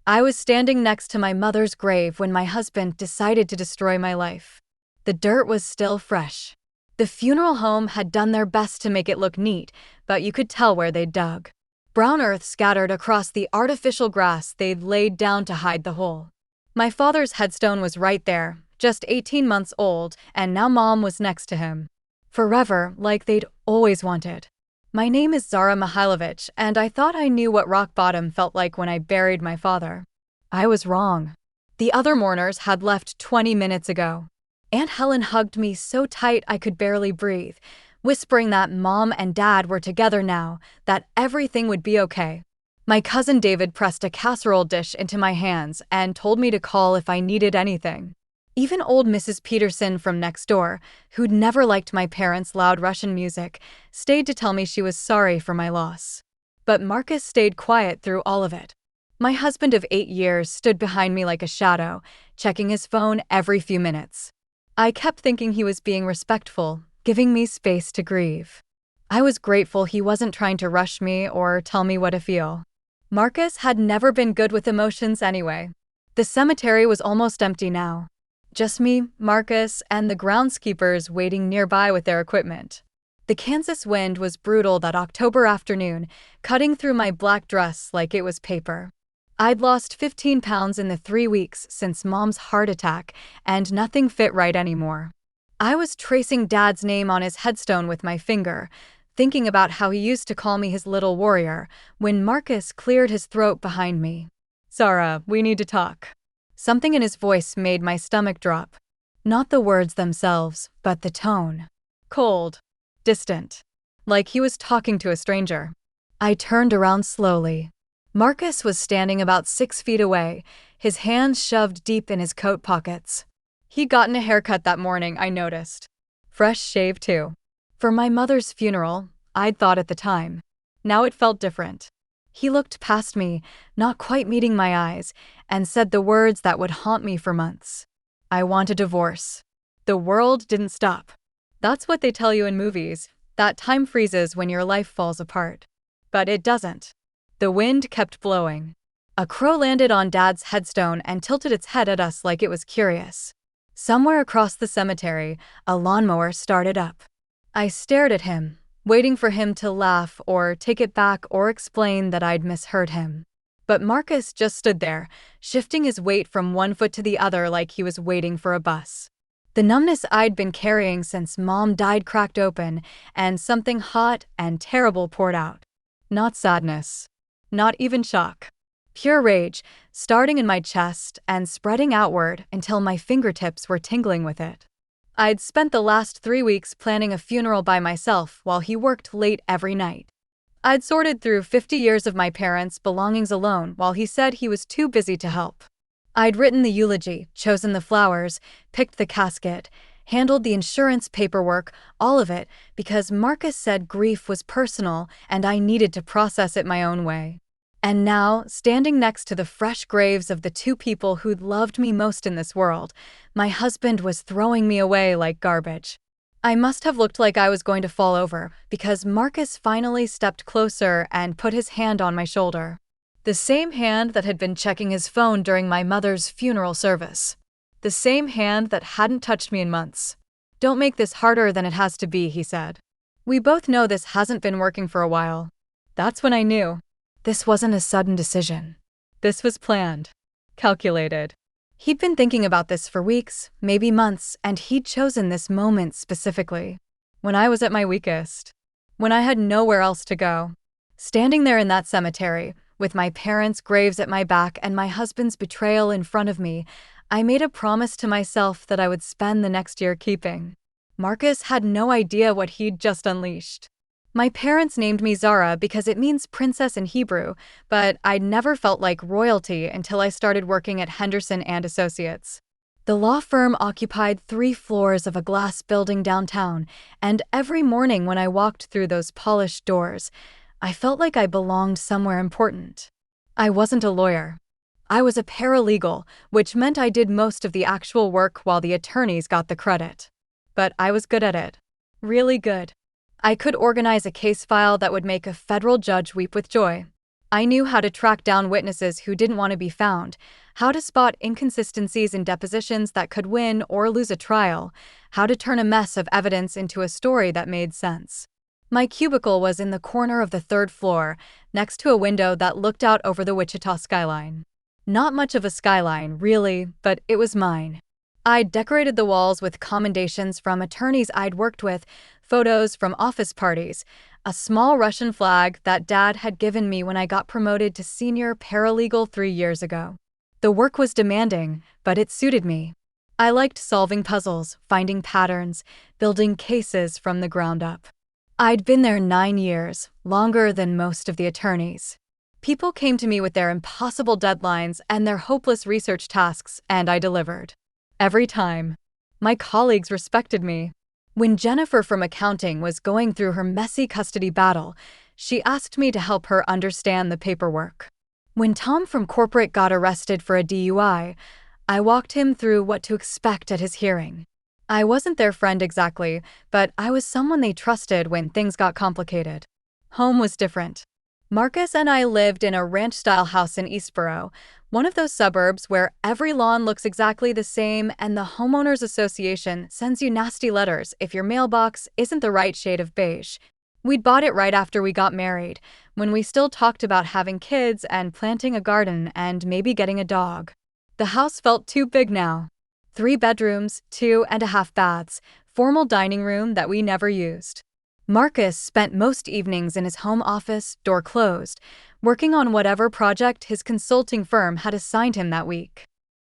I was standing next to my mother's grave when my husband decided to destroy my life. The dirt was still fresh. The funeral home had done their best to make it look neat, but you could tell where they'd dug. Brown earth scattered across the artificial grass they'd laid down to hide the hole. My father's headstone was right there, just 18 months old, and now Mom was next to him. Forever, like they'd always wanted. My name is Zara Mihailovich, and I thought I knew what rock bottom felt like when I buried my father. I was wrong. The other mourners had left 20 minutes ago. Aunt Helen hugged me so tight I could barely breathe, whispering that Mom and Dad were together now, that everything would be okay. My cousin David pressed a casserole dish into my hands and told me to call if I needed anything. Even old Mrs. Peterson from next door, who'd never liked my parents' loud Russian music, stayed to tell me she was sorry for my loss. But Marcus stayed quiet through all of it. My husband of 8 years stood behind me like a shadow, checking his phone every few minutes. I kept thinking he was being respectful, giving me space to grieve. I was grateful he wasn't trying to rush me or tell me what to feel. Marcus had never been good with emotions anyway. The cemetery was almost empty now. Just me, Marcus, and the groundskeepers waiting nearby with their equipment. The Kansas wind was brutal that October afternoon, cutting through my black dress like it was paper. I'd lost 15 pounds in the 3 weeks since Mom's heart attack, and nothing fit right anymore. I was tracing Dad's name on his headstone with my finger, thinking about how he used to call me his little warrior, when Marcus cleared his throat behind me. "Zara, we need to talk." Something in his voice made my stomach drop. Not the words themselves, but the tone. Cold. Distant. Like he was talking to a stranger. I turned around slowly. Marcus was standing about 6 feet away, his hands shoved deep in his coat pockets. He'd gotten a haircut that morning, I noticed. Fresh shave, too. For my mother's funeral, I'd thought at the time. Now it felt different. He looked past me, not quite meeting my eyes, and said the words that would haunt me for months. I want a divorce. The world didn't stop. That's what they tell you in movies, that time freezes when your life falls apart. But it doesn't. The wind kept blowing. A crow landed on Dad's headstone and tilted its head at us like it was curious. Somewhere across the cemetery, a lawnmower started up. I stared at him, waiting for him to laugh or take it back or explain that I'd misheard him. But Marcus just stood there, shifting his weight from one foot to the other like he was waiting for a bus. The numbness I'd been carrying since Mom died cracked open, and something hot and terrible poured out. Not sadness. Not even shock. Pure rage, starting in my chest and spreading outward until my fingertips were tingling with it. I'd spent the last 3 weeks planning a funeral by myself while he worked late every night. I'd sorted through 50 years of my parents' belongings alone while he said he was too busy to help. I'd written the eulogy, chosen the flowers, picked the casket, handled the insurance paperwork, all of it, because Marcus said grief was personal and I needed to process it my own way. And now, standing next to the fresh graves of the 2 people who'd loved me most in this world, my husband was throwing me away like garbage. I must have looked like I was going to fall over, because Marcus finally stepped closer and put his hand on my shoulder. The same hand that had been checking his phone during my mother's funeral service. The same hand that hadn't touched me in months. "Don't make this harder than it has to be," he said. "We both know this hasn't been working for a while." That's when I knew. This wasn't a sudden decision. This was planned. Calculated. He'd been thinking about this for weeks, maybe months, and he'd chosen this moment specifically. When I was at my weakest. When I had nowhere else to go. Standing there in that cemetery, with my parents' graves at my back and my husband's betrayal in front of me, I made a promise to myself that I would spend the next year keeping. Marcus had no idea what he'd just unleashed. My parents named me Zara because it means princess in Hebrew, but I'd never felt like royalty until I started working at Henderson and Associates. The law firm occupied 3 floors of a glass building downtown, and every morning when I walked through those polished doors, I felt like I belonged somewhere important. I wasn't a lawyer. I was a paralegal, which meant I did most of the actual work while the attorneys got the credit. But I was good at it. Really good. I could organize a case file that would make a federal judge weep with joy. I knew how to track down witnesses who didn't want to be found, how to spot inconsistencies in depositions that could win or lose a trial, how to turn a mess of evidence into a story that made sense. My cubicle was in the corner of the third floor, next to a window that looked out over the Wichita skyline. Not much of a skyline, really, but it was mine. I'd decorated the walls with commendations from attorneys I'd worked with, photos from office parties, a small Russian flag that Dad had given me when I got promoted to senior paralegal 3 years ago. The work was demanding, but it suited me. I liked solving puzzles, finding patterns, building cases from the ground up. I'd been there 9 years, longer than most of the attorneys. People came to me with their impossible deadlines and their hopeless research tasks, and I delivered. Every time. My colleagues respected me. When Jennifer from accounting was going through her messy custody battle, she asked me to help her understand the paperwork. When Tom from corporate got arrested for a DUI, I walked him through what to expect at his hearing. I wasn't their friend exactly, but I was someone they trusted when things got complicated. Home was different. Marcus and I lived in a ranch-style house in Eastboro, one of those suburbs where every lawn looks exactly the same and the homeowners association sends you nasty letters if your mailbox isn't the right shade of beige. We'd bought it right after we got married, when we still talked about having kids and planting a garden and maybe getting a dog. The house felt too big now. 3 bedrooms, 2.5 baths, formal dining room that we never used. Marcus spent most evenings in his home office, door closed, working on whatever project his consulting firm had assigned him that week.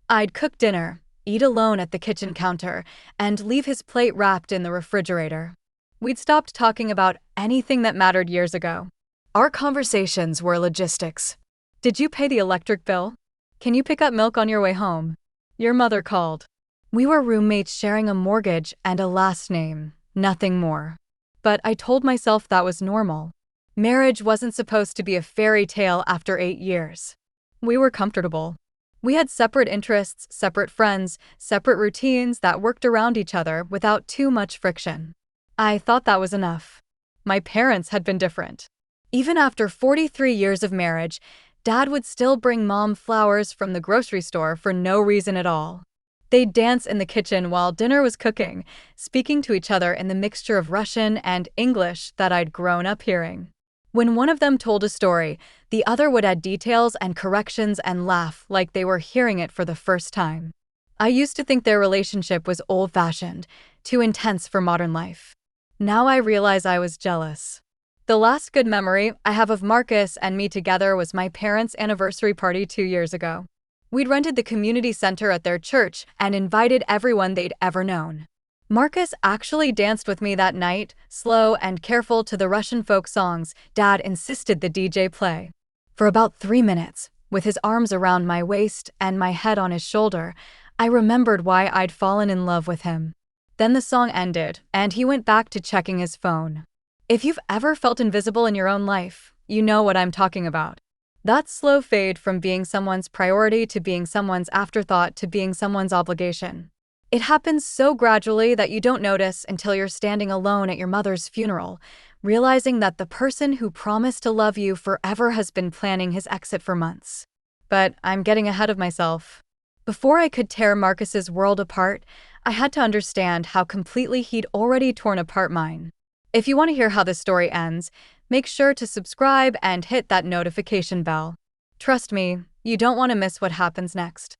I'd cook dinner, eat alone at the kitchen counter, and leave his plate wrapped in the refrigerator. We'd stopped talking about anything that mattered years ago. Our conversations were logistics. Did you pay the electric bill? Can you pick up milk on your way home? Your mother called. We were roommates sharing a mortgage and a last name, nothing more. But I told myself that was normal. Marriage wasn't supposed to be a fairy tale after 8 years. We were comfortable. We had separate interests, separate friends, separate routines that worked around each other without too much friction. I thought that was enough. My parents had been different. Even after 43 years of marriage, Dad would still bring Mom flowers from the grocery store for no reason at all. They'd dance in the kitchen while dinner was cooking, speaking to each other in the mixture of Russian and English that I'd grown up hearing. When one of them told a story, the other would add details and corrections and laugh like they were hearing it for the first time. I used to think their relationship was old-fashioned, too intense for modern life. Now I realize I was jealous. The last good memory I have of Marcus and me together was my parents' anniversary party 2 years ago. We'd rented the community center at their church and invited everyone they'd ever known. Marcus actually danced with me that night, slow and careful to the Russian folk songs Dad insisted the DJ play. For about 3 minutes, with his arms around my waist and my head on his shoulder, I remembered why I'd fallen in love with him. Then the song ended, and he went back to checking his phone. If you've ever felt invisible in your own life, you know what I'm talking about. That slow fade from being someone's priority to being someone's afterthought to being someone's obligation. It happens so gradually that you don't notice until you're standing alone at your mother's funeral, realizing that the person who promised to love you forever has been planning his exit for months. But I'm getting ahead of myself. Before I could tear Marcus's world apart, I had to understand how completely he'd already torn apart mine. If you want to hear how this story ends, make sure to subscribe and hit that notification bell. Trust me, you don't want to miss what happens next.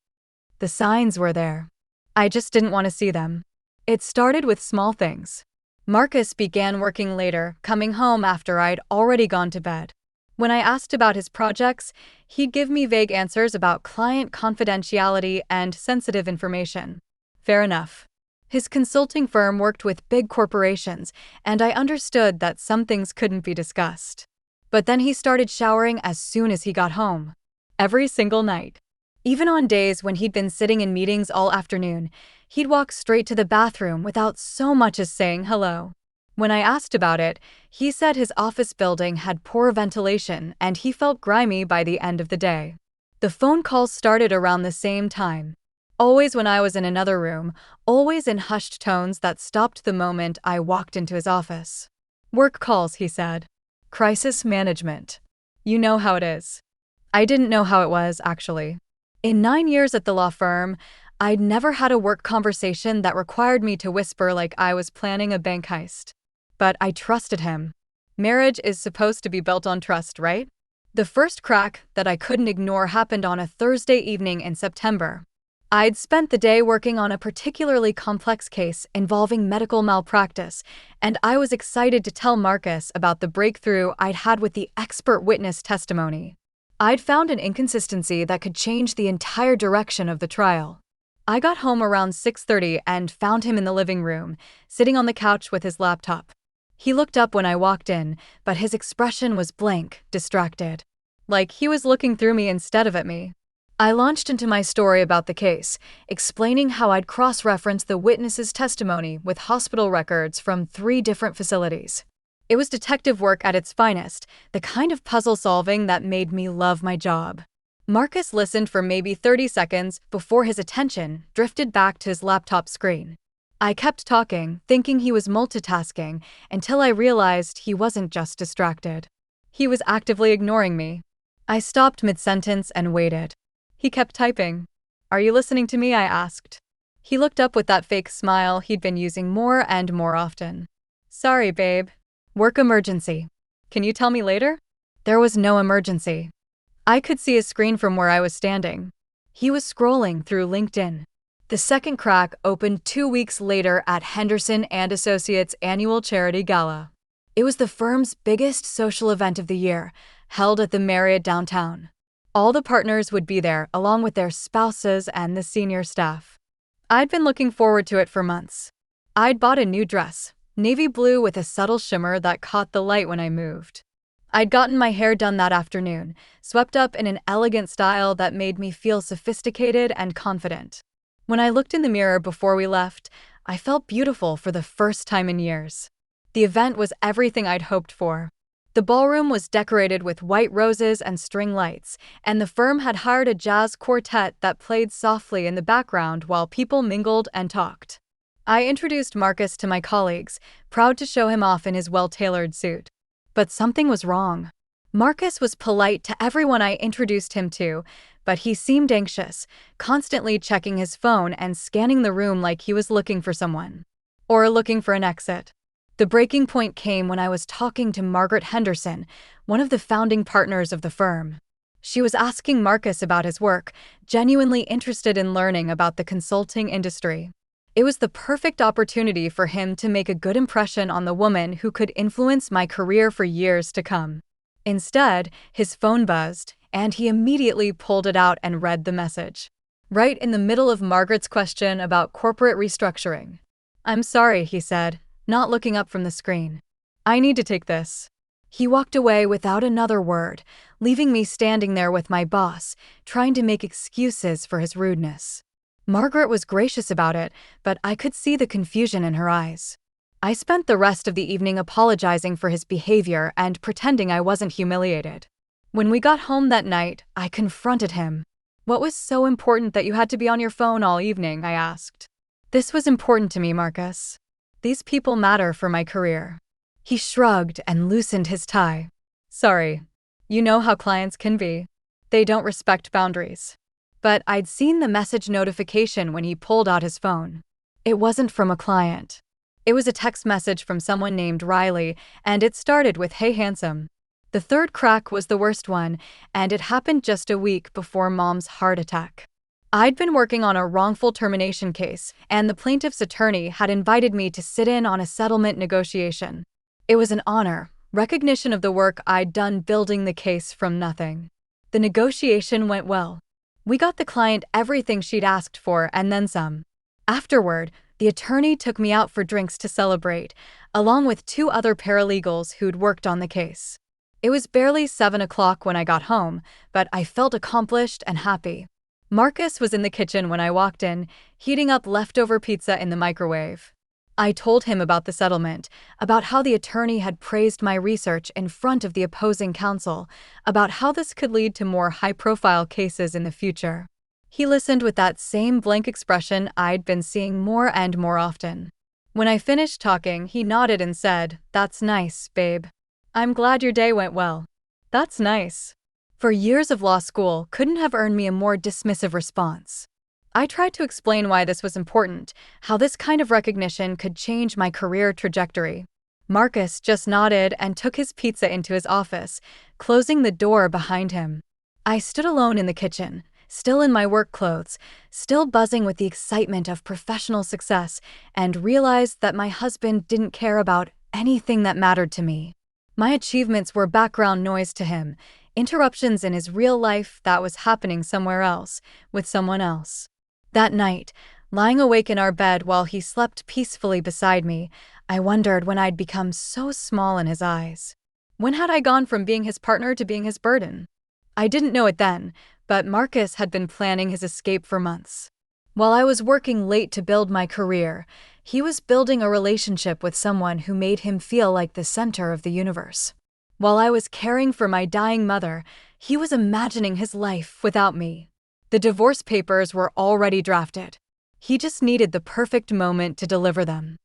The signs were there. I just didn't want to see them. It started with small things. Marcus began working later, coming home after I'd already gone to bed. When I asked about his projects, he'd give me vague answers about client confidentiality and sensitive information. Fair enough. His consulting firm worked with big corporations, and I understood that some things couldn't be discussed. But then he started showering as soon as he got home. Every single night. Even on days when he'd been sitting in meetings all afternoon, he'd walk straight to the bathroom without so much as saying hello. When I asked about it, he said his office building had poor ventilation and he felt grimy by the end of the day. The phone calls started around the same time. Always when I was in another room, always in hushed tones that stopped the moment I walked into his office. Work calls, he said. Crisis management. You know how it is. I didn't know how it was, actually. In 9 years at the law firm, I'd never had a work conversation that required me to whisper like I was planning a bank heist. But I trusted him. Marriage is supposed to be built on trust, right? The first crack that I couldn't ignore happened on a Thursday evening in September. I'd spent the day working on a particularly complex case involving medical malpractice, and I was excited to tell Marcus about the breakthrough I'd had with the expert witness testimony. I'd found an inconsistency that could change the entire direction of the trial. I got home around 6:30 and found him in the living room, sitting on the couch with his laptop. He looked up when I walked in, but his expression was blank, distracted. Like he was looking through me instead of at me. I launched into my story about the case, explaining how I'd cross-referenced the witness's testimony with hospital records from 3 different facilities. It was detective work at its finest, the kind of puzzle solving that made me love my job. Marcus listened for maybe 30 seconds before his attention drifted back to his laptop screen. I kept talking, thinking he was multitasking, until I realized he wasn't just distracted. He was actively ignoring me. I stopped mid-sentence and waited. He kept typing. "Are you listening to me?" I asked. He looked up with that fake smile he'd been using more and more often. "Sorry, babe. Work emergency. Can you tell me later?" There was no emergency. I could see his screen from where I was standing. He was scrolling through LinkedIn. The second crack opened 2 weeks later at Henderson and Associates' annual charity gala. It was the firm's biggest social event of the year, held at the Marriott downtown. All the partners would be there, along with their spouses and the senior staff. I'd been looking forward to it for months. I'd bought a new dress, navy blue with a subtle shimmer that caught the light when I moved. I'd gotten my hair done that afternoon, swept up in an elegant style that made me feel sophisticated and confident. When I looked in the mirror before we left, I felt beautiful for the first time in years. The event was everything I'd hoped for. The ballroom was decorated with white roses and string lights, and the firm had hired a jazz quartet that played softly in the background while people mingled and talked. I introduced Marcus to my colleagues, proud to show him off in his well-tailored suit. But something was wrong. Marcus was polite to everyone I introduced him to, but he seemed anxious, constantly checking his phone and scanning the room like he was looking for someone. Or looking for an exit. The breaking point came when I was talking to Margaret Henderson, one of the founding partners of the firm. She was asking Marcus about his work, genuinely interested in learning about the consulting industry. It was the perfect opportunity for him to make a good impression on the woman who could influence my career for years to come. Instead, his phone buzzed, and he immediately pulled it out and read the message. Right in the middle of Margaret's question about corporate restructuring. "I'm sorry," he said, not looking up from the screen. "I need to take this." He walked away without another word, leaving me standing there with my boss, trying to make excuses for his rudeness. Margaret was gracious about it, but I could see the confusion in her eyes. I spent the rest of the evening apologizing for his behavior and pretending I wasn't humiliated. When we got home that night, I confronted him. "What was so important that you had to be on your phone all evening?" I asked. "This was important to me, Marcus. These people matter for my career." He shrugged and loosened his tie. "Sorry. You know how clients can be. They don't respect boundaries." But I'd seen the message notification when he pulled out his phone. It wasn't from a client. It was a text message from someone named Riley, and it started with, "Hey handsome." The third crack was the worst one, and it happened just a week before Mom's heart attack. I'd been working on a wrongful termination case, and the plaintiff's attorney had invited me to sit in on a settlement negotiation. It was an honor, recognition of the work I'd done building the case from nothing. The negotiation went well. We got the client everything she'd asked for and then some. Afterward, the attorney took me out for drinks to celebrate, along with 2 other paralegals who'd worked on the case. It was barely 7 o'clock when I got home, but I felt accomplished and happy. Marcus was in the kitchen when I walked in, heating up leftover pizza in the microwave. I told him about the settlement, about how the attorney had praised my research in front of the opposing counsel, about how this could lead to more high-profile cases in the future. He listened with that same blank expression I'd been seeing more and more often. When I finished talking, he nodded and said, "That's nice, babe. I'm glad your day went well." That's nice. For years of law school couldn't have earned me a more dismissive response. I tried to explain why this was important, how this kind of recognition could change my career trajectory. Marcus just nodded and took his pizza into his office, closing the door behind him. I stood alone in the kitchen, still in my work clothes, still buzzing with the excitement of professional success, and realized that my husband didn't care about anything that mattered to me. My achievements were background noise to him, interruptions in his real life that was happening somewhere else, with someone else. That night, lying awake in our bed while he slept peacefully beside me, I wondered when I'd become so small in his eyes. When had I gone from being his partner to being his burden? I didn't know it then, but Marcus had been planning his escape for months. While I was working late to build my career, he was building a relationship with someone who made him feel like the center of the universe. While I was caring for my dying mother, he was imagining his life without me. The divorce papers were already drafted. He just needed the perfect moment to deliver them.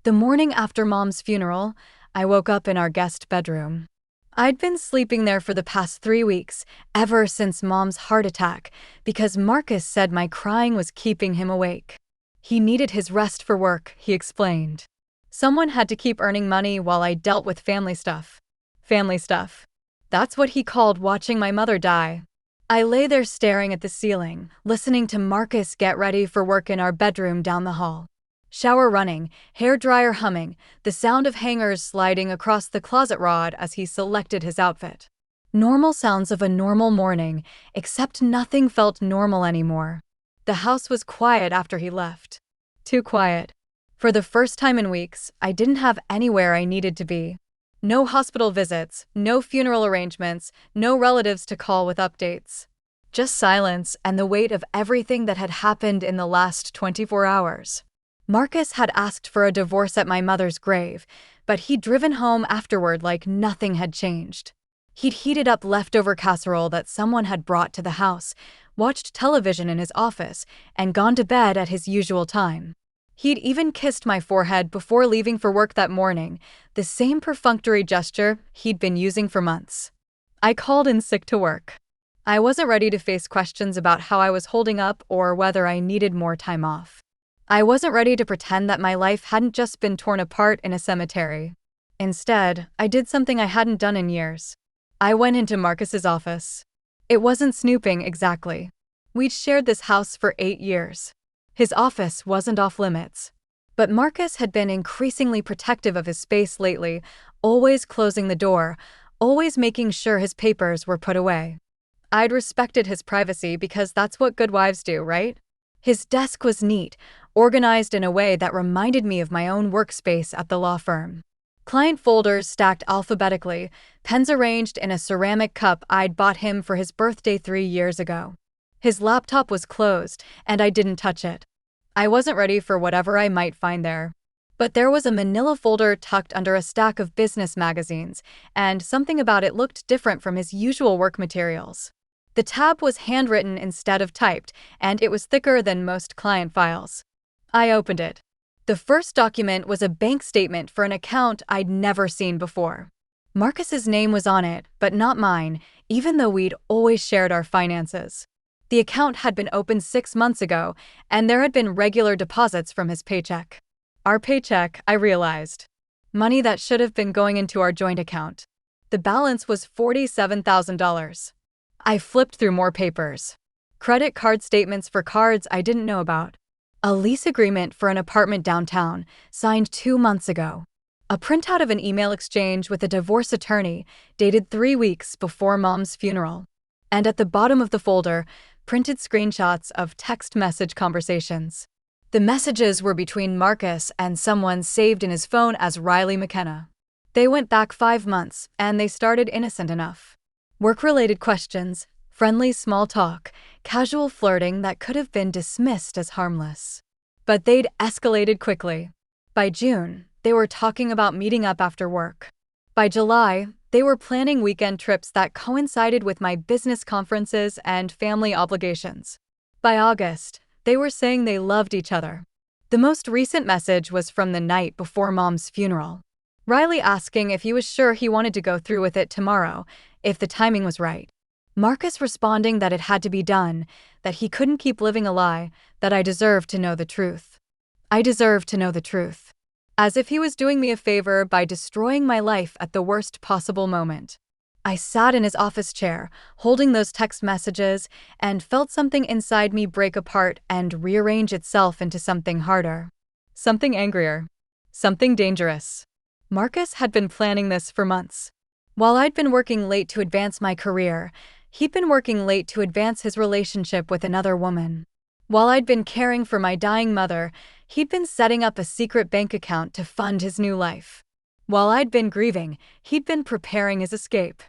The morning after Mom's funeral, I woke up in our guest bedroom. I'd been sleeping there for the past 3 weeks, ever since Mom's heart attack, because Marcus said my crying was keeping him awake. He needed his rest for work, he explained. Someone had to keep earning money while I dealt with family stuff. Family stuff. That's what he called watching my mother die. I lay there staring at the ceiling, listening to Marcus get ready for work in our bedroom down the hall. Shower running, hairdryer humming, the sound of hangers sliding across the closet rod as he selected his outfit. Normal sounds of a normal morning, except nothing felt normal anymore. The house was quiet after he left. Too quiet. For the first time in weeks, I didn't have anywhere I needed to be. No hospital visits, no funeral arrangements, no relatives to call with updates. Just silence and the weight of everything that had happened in the last 24 hours. Marcus had asked for a divorce at my mother's grave, but he'd driven home afterward like nothing had changed. He'd heated up leftover casserole that someone had brought to the house, watched television in his office, and gone to bed at his usual time. He'd even kissed my forehead before leaving for work that morning, the same perfunctory gesture he'd been using for months. I called in sick to work. I wasn't ready to face questions about how I was holding up or whether I needed more time off. I wasn't ready to pretend that my life hadn't just been torn apart in a cemetery. Instead, I did something I hadn't done in years. I went into Marcus's office. It wasn't snooping exactly. We'd shared this house for 8 years. His office wasn't off limits. But Marcus had been increasingly protective of his space lately, always closing the door, always making sure his papers were put away. I'd respected his privacy because that's what good wives do, right? His desk was neat, organized in a way that reminded me of my own workspace at the law firm. Client folders stacked alphabetically, pens arranged in a ceramic cup I'd bought him for his birthday 3 years ago. His laptop was closed, and I didn't touch it. I wasn't ready for whatever I might find there. But there was a manila folder tucked under a stack of business magazines, and something about it looked different from his usual work materials. The tab was handwritten instead of typed, and it was thicker than most client files. I opened it. The first document was a bank statement for an account I'd never seen before. Marcus's name was on it, but not mine, even though we'd always shared our finances. The account had been opened 6 months ago, and there had been regular deposits from his paycheck. Our paycheck, I realized. Money that should have been going into our joint account. The balance was $47,000. I flipped through more papers. Credit card statements for cards I didn't know about. A lease agreement for an apartment downtown, signed 2 months ago. A printout of an email exchange with a divorce attorney, dated 3 weeks before Mom's funeral. And at the bottom of the folder, printed screenshots of text message conversations. The messages were between Marcus and someone saved in his phone as Riley McKenna. They went back 5 months, and they started innocent enough. Work-related questions, friendly small talk, casual flirting that could have been dismissed as harmless. But they'd escalated quickly. By June, they were talking about meeting up after work. By July, they were planning weekend trips that coincided with my business conferences and family obligations. By August, they were saying they loved each other. The most recent message was from the night before Mom's funeral. Riley asking if he was sure he wanted to go through with it tomorrow, if the timing was right. Marcus responding that it had to be done, that he couldn't keep living a lie, that I deserved to know the truth. I deserved to know the truth. As if he was doing me a favor by destroying my life at the worst possible moment. I sat in his office chair, holding those text messages, and felt something inside me break apart and rearrange itself into something harder. Something angrier. Something dangerous. Marcus had been planning this for months. While I'd been working late to advance my career, he'd been working late to advance his relationship with another woman. While I'd been caring for my dying mother, he'd been setting up a secret bank account to fund his new life. While I'd been grieving, he'd been preparing his escape.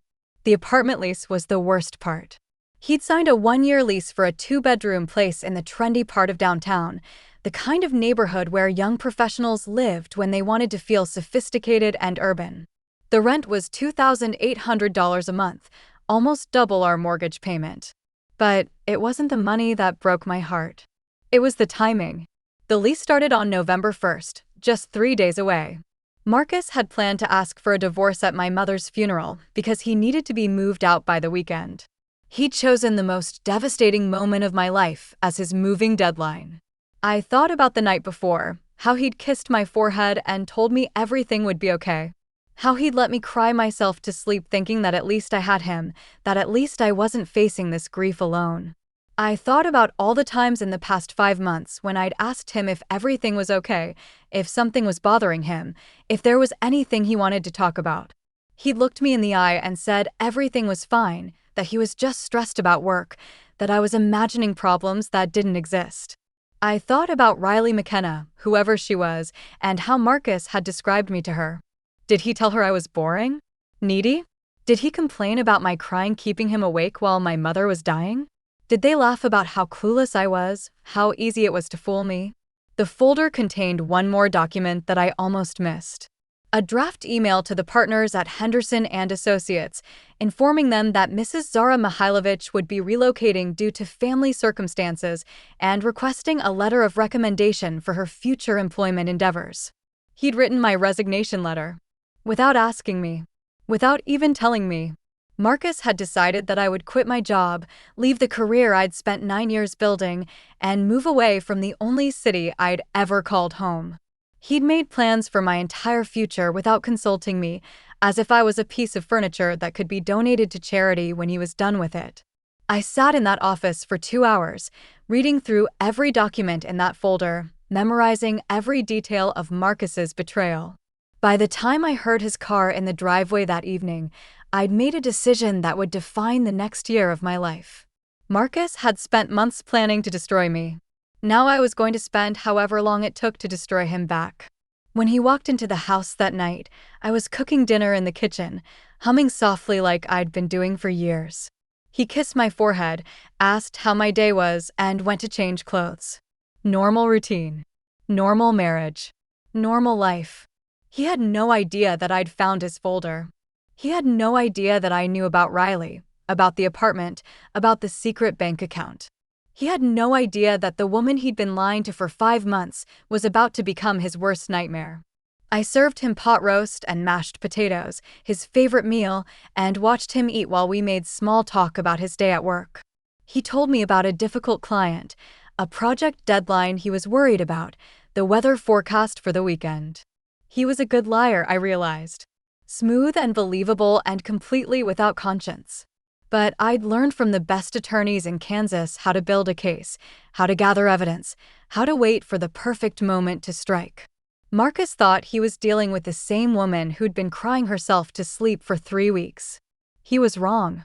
The apartment lease was the worst part. He'd signed a 1-year lease for a 2-bedroom place in the trendy part of downtown, the kind of neighborhood where young professionals lived when they wanted to feel sophisticated and urban. The rent was $2,800 a month, almost double our mortgage payment. But it wasn't the money that broke my heart. It was the timing. The lease started on November 1st, just 3 days away. Marcus had planned to ask for a divorce at my mother's funeral because he needed to be moved out by the weekend. He'd chosen the most devastating moment of my life as his moving deadline. I thought about the night before, how he'd kissed my forehead and told me everything would be okay. How he'd let me cry myself to sleep thinking that at least I had him, that at least I wasn't facing this grief alone. I thought about all the times in the past 5 months when I'd asked him if everything was okay, if something was bothering him, if there was anything he wanted to talk about. He'd looked me in the eye and said everything was fine, that he was just stressed about work, that I was imagining problems that didn't exist. I thought about Riley McKenna, whoever she was, and how Marcus had described me to her. Did he tell her I was boring? Needy? Did he complain about my crying keeping him awake while my mother was dying? Did they laugh about how clueless I was, how easy it was to fool me? The folder contained one more document that I almost missed. A draft email to the partners at Henderson and Associates, informing them that Mrs. Zara Mihailovich would be relocating due to family circumstances and requesting a letter of recommendation for her future employment endeavors. He'd written my resignation letter. Without asking me. Without even telling me. Marcus had decided that I would quit my job, leave the career I'd spent 9 years building, and move away from the only city I'd ever called home. He'd made plans for my entire future without consulting me, as if I was a piece of furniture that could be donated to charity when he was done with it. I sat in that office for 2 hours, reading through every document in that folder, memorizing every detail of Marcus's betrayal. By the time I heard his car in the driveway that evening, I'd made a decision that would define the next year of my life. Marcus had spent months planning to destroy me. Now I was going to spend however long it took to destroy him back. When he walked into the house that night, I was cooking dinner in the kitchen, humming softly like I'd been doing for years. He kissed my forehead, asked how my day was, and went to change clothes. Normal routine. Normal marriage. Normal life. He had no idea that I'd found his folder. He had no idea that I knew about Riley, about the apartment, about the secret bank account. He had no idea that the woman he'd been lying to for 5 months was about to become his worst nightmare. I served him pot roast and mashed potatoes, his favorite meal, and watched him eat while we made small talk about his day at work. He told me about a difficult client, a project deadline he was worried about, the weather forecast for the weekend. He was a good liar, I realized. Smooth and believable and completely without conscience. But I'd learned from the best attorneys in Kansas how to build a case, how to gather evidence, how to wait for the perfect moment to strike. Marcus thought he was dealing with the same woman who'd been crying herself to sleep for 3 weeks. He was wrong.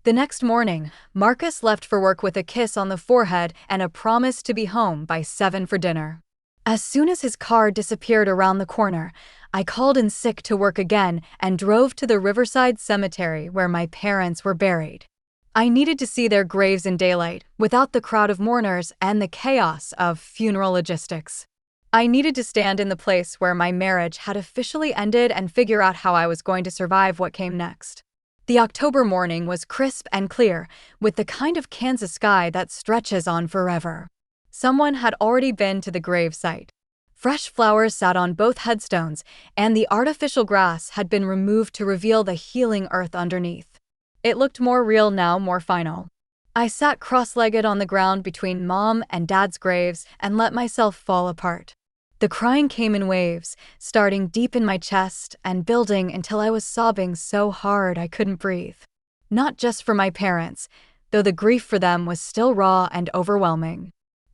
The next morning, Marcus left for work with a kiss on the forehead and a promise to be home by 7 for dinner. As soon as his car disappeared around the corner, I called in sick to work again and drove to the Riverside Cemetery where my parents were buried. I needed to see their graves in daylight, without the crowd of mourners and the chaos of funeral logistics. I needed to stand in the place where my marriage had officially ended and figure out how I was going to survive what came next. The October morning was crisp and clear, with the kind of Kansas sky that stretches on forever. Someone had already been to the gravesite. Fresh flowers sat on both headstones, and the artificial grass had been removed to reveal the healing earth underneath. It looked more real now, more final. I sat cross-legged on the ground between Mom and Dad's graves and let myself fall apart. The crying came in waves, starting deep in my chest and building until I was sobbing so hard I couldn't breathe. Not just for my parents, though the grief for them was still raw and overwhelming.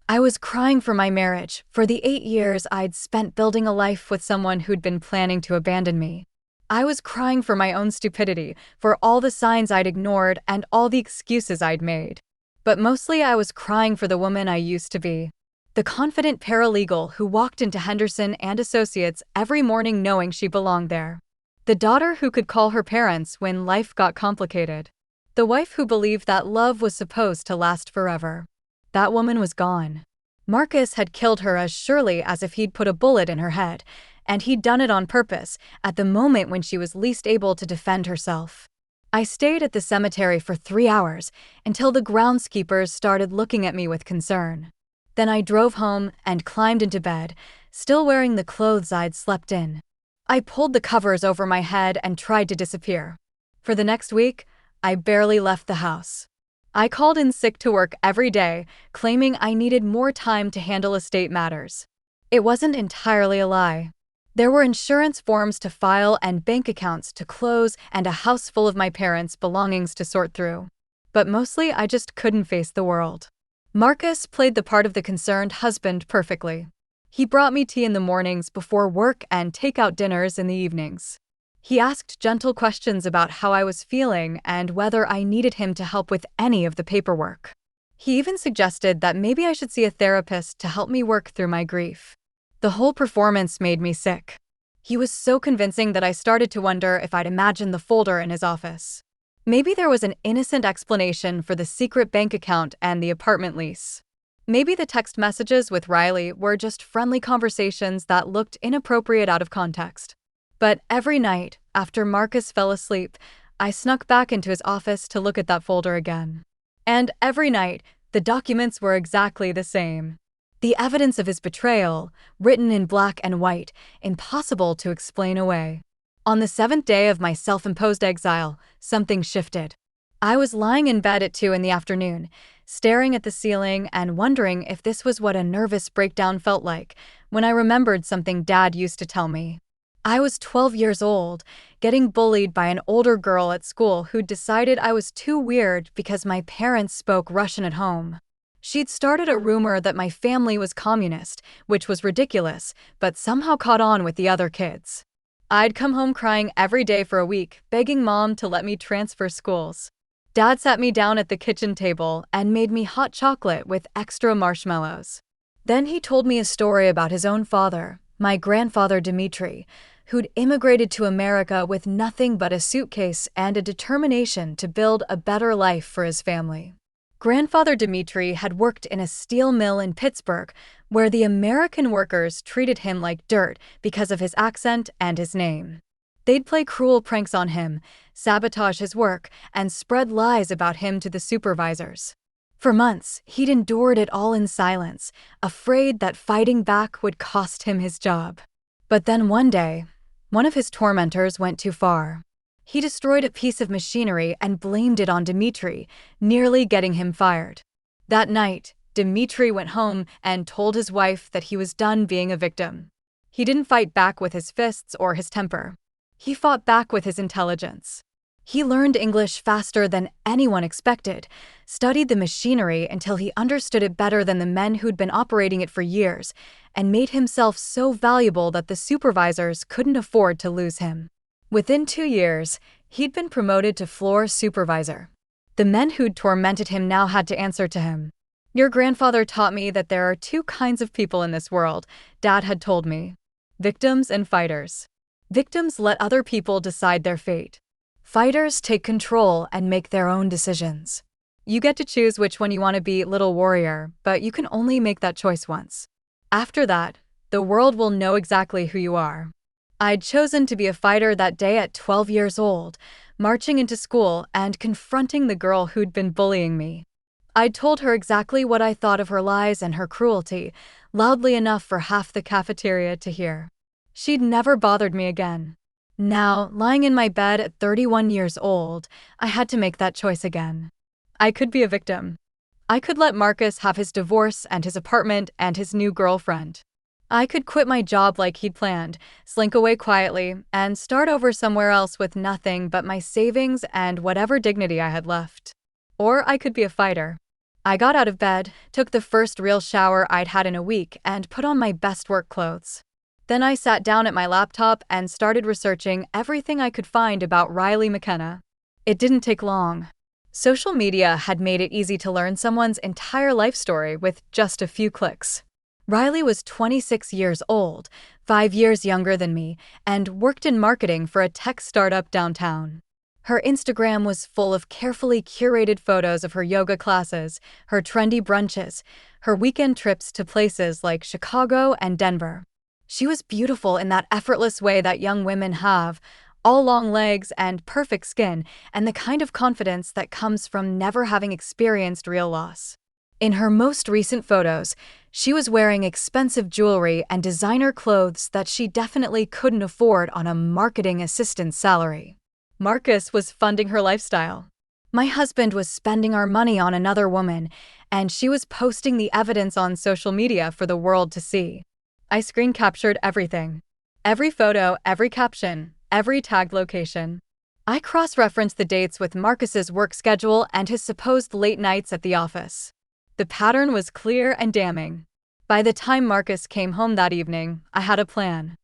I was crying for my marriage, for the 8 years I'd spent building a life with someone who'd been planning to abandon me. I was crying for my own stupidity, for all the signs I'd ignored and all the excuses I'd made. But mostly I was crying for the woman I used to be. The confident paralegal who walked into Henderson and Associates every morning knowing she belonged there. The daughter who could call her parents when life got complicated. The wife who believed that love was supposed to last forever. That woman was gone. Marcus had killed her as surely as if he'd put a bullet in her head, and he'd done it on purpose, at the moment when she was least able to defend herself. I stayed at the cemetery for 3 hours, until the groundskeepers started looking at me with concern. Then I drove home and climbed into bed, still wearing the clothes I'd slept in. I pulled the covers over my head and tried to disappear. For the next week, I barely left the house. I called in sick to work every day, claiming I needed more time to handle estate matters. It wasn't entirely a lie. There were insurance forms to file and bank accounts to close and a house full of my parents' belongings to sort through. But mostly I just couldn't face the world. Marcus played the part of the concerned husband perfectly. He brought me tea in the mornings before work and take-out dinners in the evenings. He asked gentle questions about how I was feeling and whether I needed him to help with any of the paperwork. He even suggested that maybe I should see a therapist to help me work through my grief. The whole performance made me sick. He was so convincing that I started to wonder if I'd imagined the folder in his office. Maybe there was an innocent explanation for the secret bank account and the apartment lease. Maybe the text messages with Riley were just friendly conversations that looked inappropriate out of context. But every night, after Marcus fell asleep, I snuck back into his office to look at that folder again. And every night, the documents were exactly the same. The evidence of his betrayal, written in black and white, impossible to explain away. On the 7th day of my self-imposed exile, something shifted. I was lying in bed at 2 in the afternoon, staring at the ceiling and wondering if this was what a nervous breakdown felt like, when I remembered something Dad used to tell me. I was 12 years old, getting bullied by an older girl at school who'd decided I was too weird because my parents spoke Russian at home. She'd started a rumor that my family was communist, which was ridiculous, but somehow caught on with the other kids. I'd come home crying every day for a week, begging Mom to let me transfer schools. Dad sat me down at the kitchen table and made me hot chocolate with extra marshmallows. Then he told me a story about his own father, my grandfather Dmitri, who'd immigrated to America with nothing but a suitcase and a determination to build a better life for his family. Grandfather Dmitri had worked in a steel mill in Pittsburgh, where the American workers treated him like dirt because of his accent and his name. They'd play cruel pranks on him, sabotage his work, and spread lies about him to the supervisors. For months, he'd endured it all in silence, afraid that fighting back would cost him his job. But then one day, one of his tormentors went too far. He destroyed a piece of machinery and blamed it on Dmitri, nearly getting him fired. That night, Dmitri went home and told his wife that he was done being a victim. He didn't fight back with his fists or his temper. He fought back with his intelligence. He learned English faster than anyone expected, studied the machinery until he understood it better than the men who'd been operating it for years, and made himself so valuable that the supervisors couldn't afford to lose him. Within 2 years, he'd been promoted to floor supervisor. The men who'd tormented him now had to answer to him. "Your grandfather taught me that there are 2 kinds of people in this world," Dad had told me. Victims and fighters. Victims let other people decide their fate. Fighters take control and make their own decisions. You get to choose which one you want to be, little warrior, but you can only make that choice once. After that, the world will know exactly who you are. I'd chosen to be a fighter that day at 12 years old, marching into school and confronting the girl who'd been bullying me. I'd told her exactly what I thought of her lies and her cruelty, loudly enough for half the cafeteria to hear. She'd never bothered me again. Now, lying in my bed at 31 years old, I had to make that choice again. I could be a victim. I could let Marcus have his divorce and his apartment and his new girlfriend. I could quit my job like he'd planned, slink away quietly, and start over somewhere else with nothing but my savings and whatever dignity I had left. Or I could be a fighter. I got out of bed, took the first real shower I'd had in a week, and put on my best work clothes. Then I sat down at my laptop and started researching everything I could find about Riley McKenna. It didn't take long. Social media had made it easy to learn someone's entire life story with just a few clicks. Riley was 26 years old, 5 years younger than me, and worked in marketing for a tech startup downtown. Her Instagram was full of carefully curated photos of her yoga classes, her trendy brunches, her weekend trips to places like Chicago and Denver. She was beautiful in that effortless way that young women have, all long legs and perfect skin, and the kind of confidence that comes from never having experienced real loss. In her most recent photos, she was wearing expensive jewelry and designer clothes that she definitely couldn't afford on a marketing assistant's salary. Marcus was funding her lifestyle. My husband was spending our money on another woman, and she was posting the evidence on social media for the world to see. I screen captured everything. Every photo, every caption, every tagged location. I cross-referenced the dates with Marcus's work schedule and his supposed late nights at the office. The pattern was clear and damning. By the time Marcus came home that evening, I had a plan.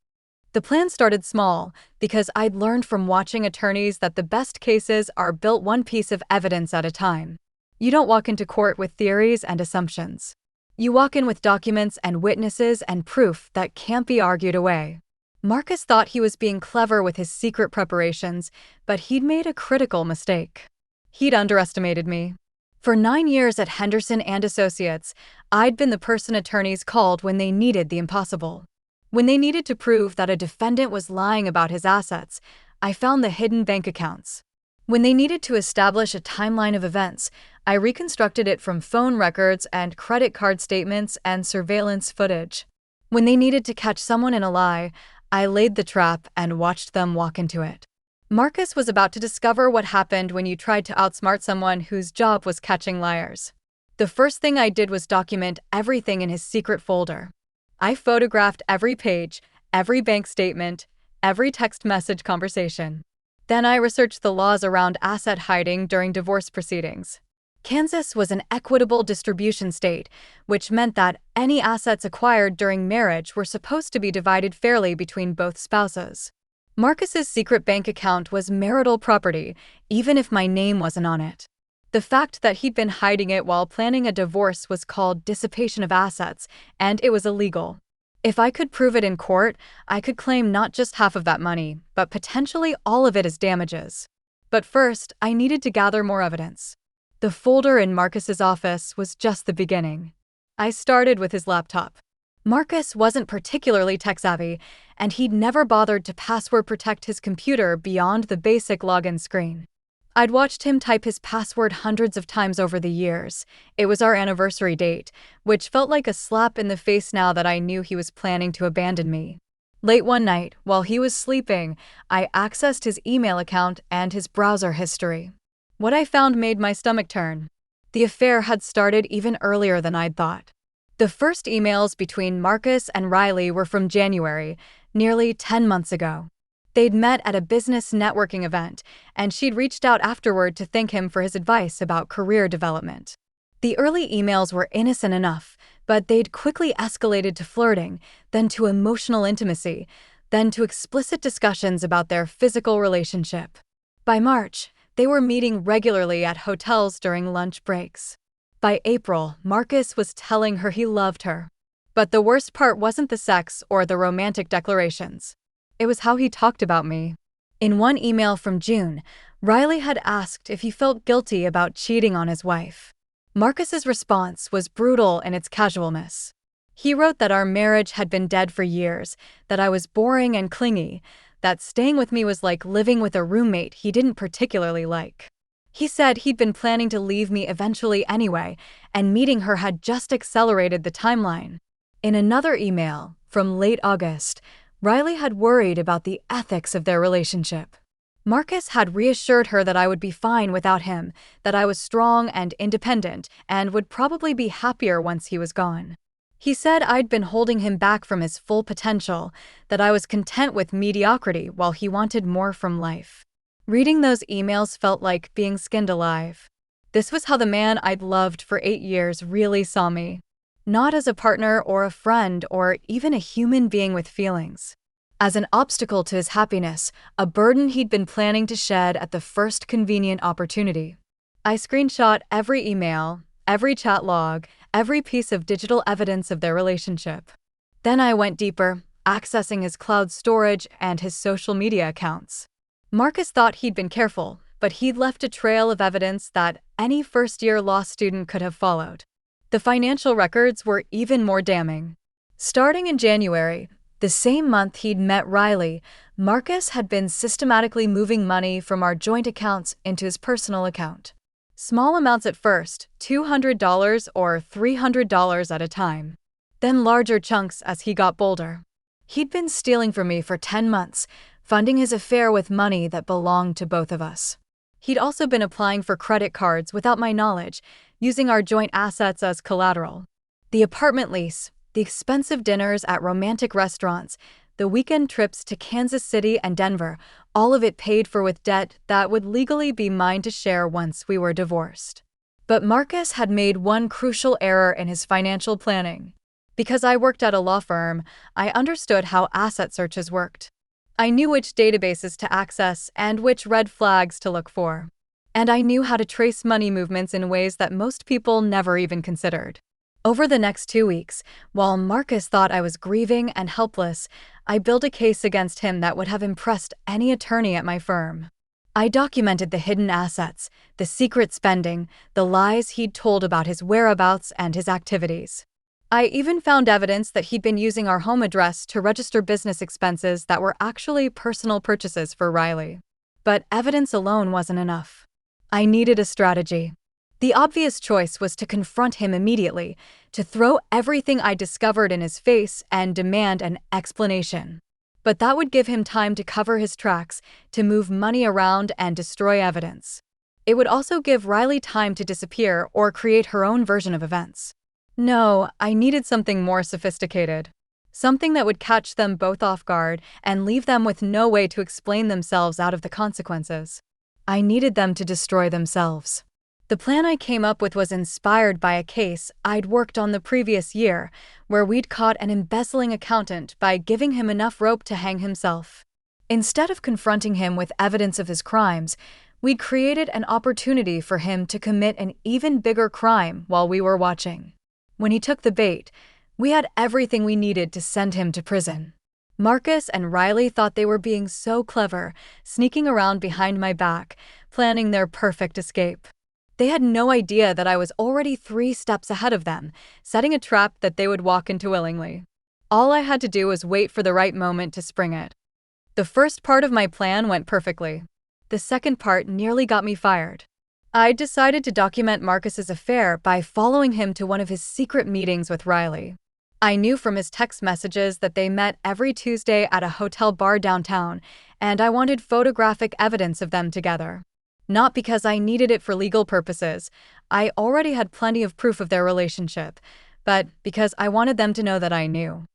The plan started small, because I'd learned from watching attorneys that the best cases are built one piece of evidence at a time. You don't walk into court with theories and assumptions. You walk in with documents and witnesses and proof that can't be argued away. Marcus thought he was being clever with his secret preparations, but he'd made a critical mistake. He'd underestimated me. For 9 years at Henderson and Associates, I'd been the person attorneys called when they needed the impossible. When they needed to prove that a defendant was lying about his assets, I found the hidden bank accounts. When they needed to establish a timeline of events, I reconstructed it from phone records and credit card statements and surveillance footage. When they needed to catch someone in a lie, I laid the trap and watched them walk into it. Marcus was about to discover what happened when you tried to outsmart someone whose job was catching liars. The first thing I did was document everything in his secret folder. I photographed every page, every bank statement, every text message conversation. Then I researched the laws around asset hiding during divorce proceedings. Kansas was an equitable distribution state, which meant that any assets acquired during marriage were supposed to be divided fairly between both spouses. Marcus's secret bank account was marital property, even if my name wasn't on it. The fact that he'd been hiding it while planning a divorce was called dissipation of assets, and it was illegal. If I could prove it in court, I could claim not just half of that money, but potentially all of it as damages. But first, I needed to gather more evidence. The folder in Marcus's office was just the beginning. I started with his laptop. Marcus wasn't particularly tech-savvy, and he'd never bothered to password protect his computer beyond the basic login screen. I'd watched him type his password hundreds of times over the years. It was our anniversary date, which felt like a slap in the face now that I knew he was planning to abandon me. Late one night, while he was sleeping, I accessed his email account and his browser history. What I found made my stomach turn. The affair had started even earlier than I'd thought. The first emails between Marcus and Riley were from January, nearly 10 months ago. They'd met at a business networking event, and she'd reached out afterward to thank him for his advice about career development. The early emails were innocent enough, but they'd quickly escalated to flirting, then to emotional intimacy, then to explicit discussions about their physical relationship. By March, they were meeting regularly at hotels during lunch breaks. By April, Marcus was telling her he loved her. But the worst part wasn't the sex or the romantic declarations. It was how he talked about me. In one email from June, Riley had asked if he felt guilty about cheating on his wife. Marcus's response was brutal in its casualness. He wrote that our marriage had been dead for years, that I was boring and clingy, that staying with me was like living with a roommate he didn't particularly like. He said he'd been planning to leave me eventually anyway, and meeting her had just accelerated the timeline. In another email, from late August, Riley had worried about the ethics of their relationship. Marcus had reassured her that I would be fine without him, that I was strong and independent, and would probably be happier once he was gone. He said I'd been holding him back from his full potential, that I was content with mediocrity while he wanted more from life. Reading those emails felt like being skinned alive. This was how the man I'd loved for 8 years really saw me. Not as a partner or a friend or even a human being with feelings. As an obstacle to his happiness, a burden he'd been planning to shed at the first convenient opportunity. I screenshot every email, every chat log, every piece of digital evidence of their relationship. Then I went deeper, accessing his cloud storage and his social media accounts. Marcus thought he'd been careful, but he'd left a trail of evidence that any first-year law student could have followed. The financial records were even more damning. Starting in January, the same month he'd met Riley, Marcus had been systematically moving money from our joint accounts into his personal account. Small amounts at first, $200 or $300 at a time. Then larger chunks as he got bolder. He'd been stealing from me for 10 months, funding his affair with money that belonged to both of us. He'd also been applying for credit cards without my knowledge, using our joint assets as collateral. The apartment lease, the expensive dinners at romantic restaurants, the weekend trips to Kansas City and Denver, all of it paid for with debt that would legally be mine to share once we were divorced. But Marcus had made one crucial error in his financial planning. Because I worked at a law firm, I understood how asset searches worked. I knew which databases to access and which red flags to look for. And I knew how to trace money movements in ways that most people never even considered. Over the next 2 weeks, while Marcus thought I was grieving and helpless, I built a case against him that would have impressed any attorney at my firm. I documented the hidden assets, the secret spending, the lies he'd told about his whereabouts and his activities. I even found evidence that he'd been using our home address to register business expenses that were actually personal purchases for Riley. But evidence alone wasn't enough. I needed a strategy. The obvious choice was to confront him immediately, to throw everything I discovered in his face and demand an explanation. But that would give him time to cover his tracks, to move money around and destroy evidence. It would also give Riley time to disappear or create her own version of events. No, I needed something more sophisticated. Something that would catch them both off guard and leave them with no way to explain themselves out of the consequences. I needed them to destroy themselves. The plan I came up with was inspired by a case I'd worked on the previous year, where we'd caught an embezzling accountant by giving him enough rope to hang himself. Instead of confronting him with evidence of his crimes, we'd created an opportunity for him to commit an even bigger crime while we were watching. When he took the bait, we had everything we needed to send him to prison. Marcus and Riley thought they were being so clever, sneaking around behind my back, planning their perfect escape. They had no idea that I was already 3 steps ahead of them, setting a trap that they would walk into willingly. All I had to do was wait for the right moment to spring it. The first part of my plan went perfectly. The second part nearly got me fired. I decided to document Marcus's affair by following him to one of his secret meetings with Riley. I knew from his text messages that they met every Tuesday at a hotel bar downtown, and I wanted photographic evidence of them together. Not because I needed it for legal purposes, I already had plenty of proof of their relationship, but because I wanted them to know that I knew.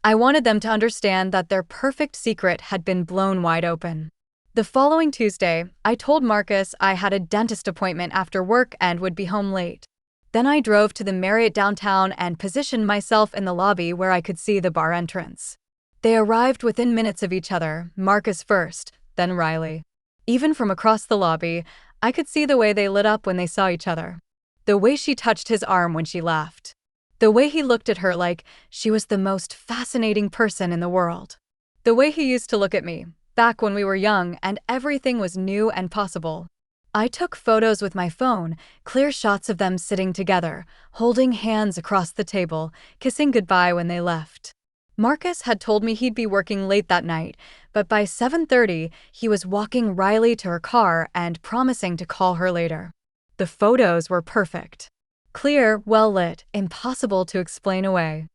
I wanted them to understand that their perfect secret had been blown wide open. The following Tuesday, I told Marcus I had a dentist appointment after work and would be home late. Then I drove to the Marriott downtown and positioned myself in the lobby where I could see the bar entrance. They arrived within minutes of each other, Marcus first, then Riley. Even from across the lobby, I could see the way they lit up when they saw each other. The way she touched his arm when she laughed. The way he looked at her like she was the most fascinating person in the world. The way he used to look at me, back when we were young and everything was new and possible. I took photos with my phone, clear shots of them sitting together, holding hands across the table, kissing goodbye when they left. Marcus had told me he'd be working late that night, but by 7:30, he was walking Riley to her car and promising to call her later. The photos were perfect. Clear, well-lit, impossible to explain away.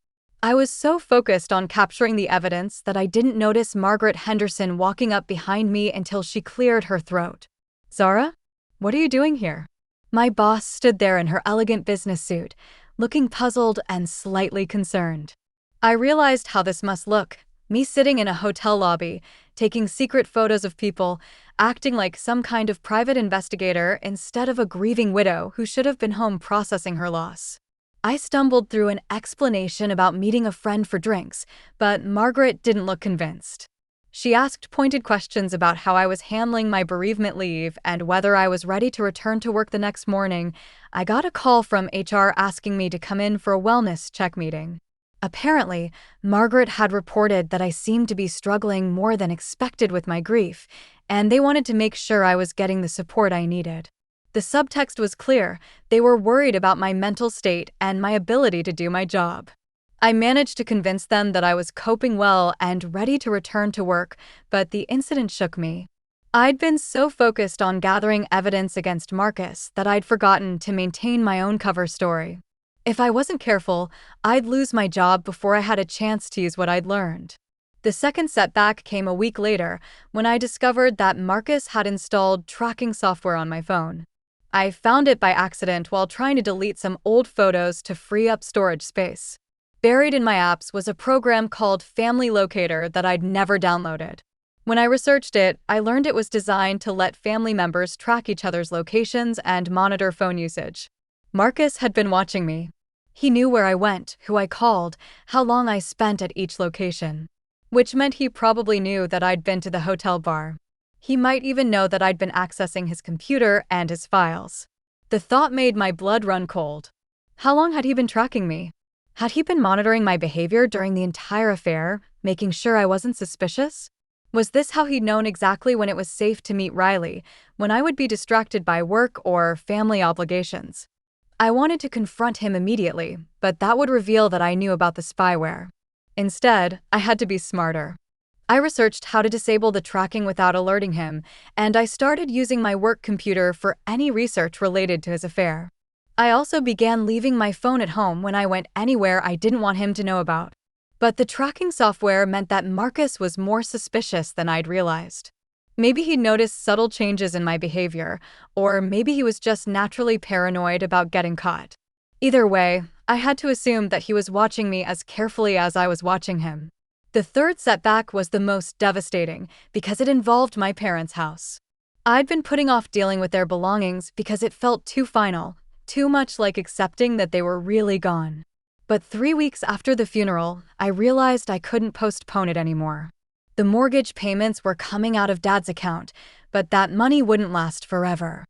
I was so focused on capturing the evidence that I didn't notice Margaret Henderson walking up behind me until she cleared her throat. "Zara? What are you doing here?" My boss stood there in her elegant business suit, looking puzzled and slightly concerned. I realized how this must look, me sitting in a hotel lobby, taking secret photos of people, acting like some kind of private investigator instead of a grieving widow who should have been home processing her loss. I stumbled through an explanation about meeting a friend for drinks, but Margaret didn't look convinced. She asked pointed questions about how I was handling my bereavement leave and whether I was ready to return to work the next morning. I got a call from HR asking me to come in for a wellness check meeting. Apparently, Margaret had reported that I seemed to be struggling more than expected with my grief, and they wanted to make sure I was getting the support I needed. The subtext was clear. They were worried about my mental state and my ability to do my job. I managed to convince them that I was coping well and ready to return to work, but the incident shook me. I'd been so focused on gathering evidence against Marcus that I'd forgotten to maintain my own cover story. If I wasn't careful, I'd lose my job before I had a chance to use what I'd learned. The second setback came a week later when I discovered that Marcus had installed tracking software on my phone. I found it by accident while trying to delete some old photos to free up storage space. Buried in my apps was a program called Family Locator that I'd never downloaded. When I researched it, I learned it was designed to let family members track each other's locations and monitor phone usage. Marcus had been watching me. He knew where I went, who I called, how long I spent at each location. Which meant he probably knew that I'd been to the hotel bar. He might even know that I'd been accessing his computer and his files. The thought made my blood run cold. How long had he been tracking me? Had he been monitoring my behavior during the entire affair, making sure I wasn't suspicious? Was this how he'd known exactly when it was safe to meet Riley, when I would be distracted by work or family obligations? I wanted to confront him immediately, but that would reveal that I knew about the spyware. Instead, I had to be smarter. I researched how to disable the tracking without alerting him, and I started using my work computer for any research related to his affair. I also began leaving my phone at home when I went anywhere I didn't want him to know about. But the tracking software meant that Marcus was more suspicious than I'd realized. Maybe he'd noticed subtle changes in my behavior, or maybe he was just naturally paranoid about getting caught. Either way, I had to assume that he was watching me as carefully as I was watching him. The third setback was the most devastating because it involved my parents' house. I'd been putting off dealing with their belongings because it felt too final, too much like accepting that they were really gone. But 3 weeks after the funeral, I realized I couldn't postpone it anymore. The mortgage payments were coming out of Dad's account, but that money wouldn't last forever.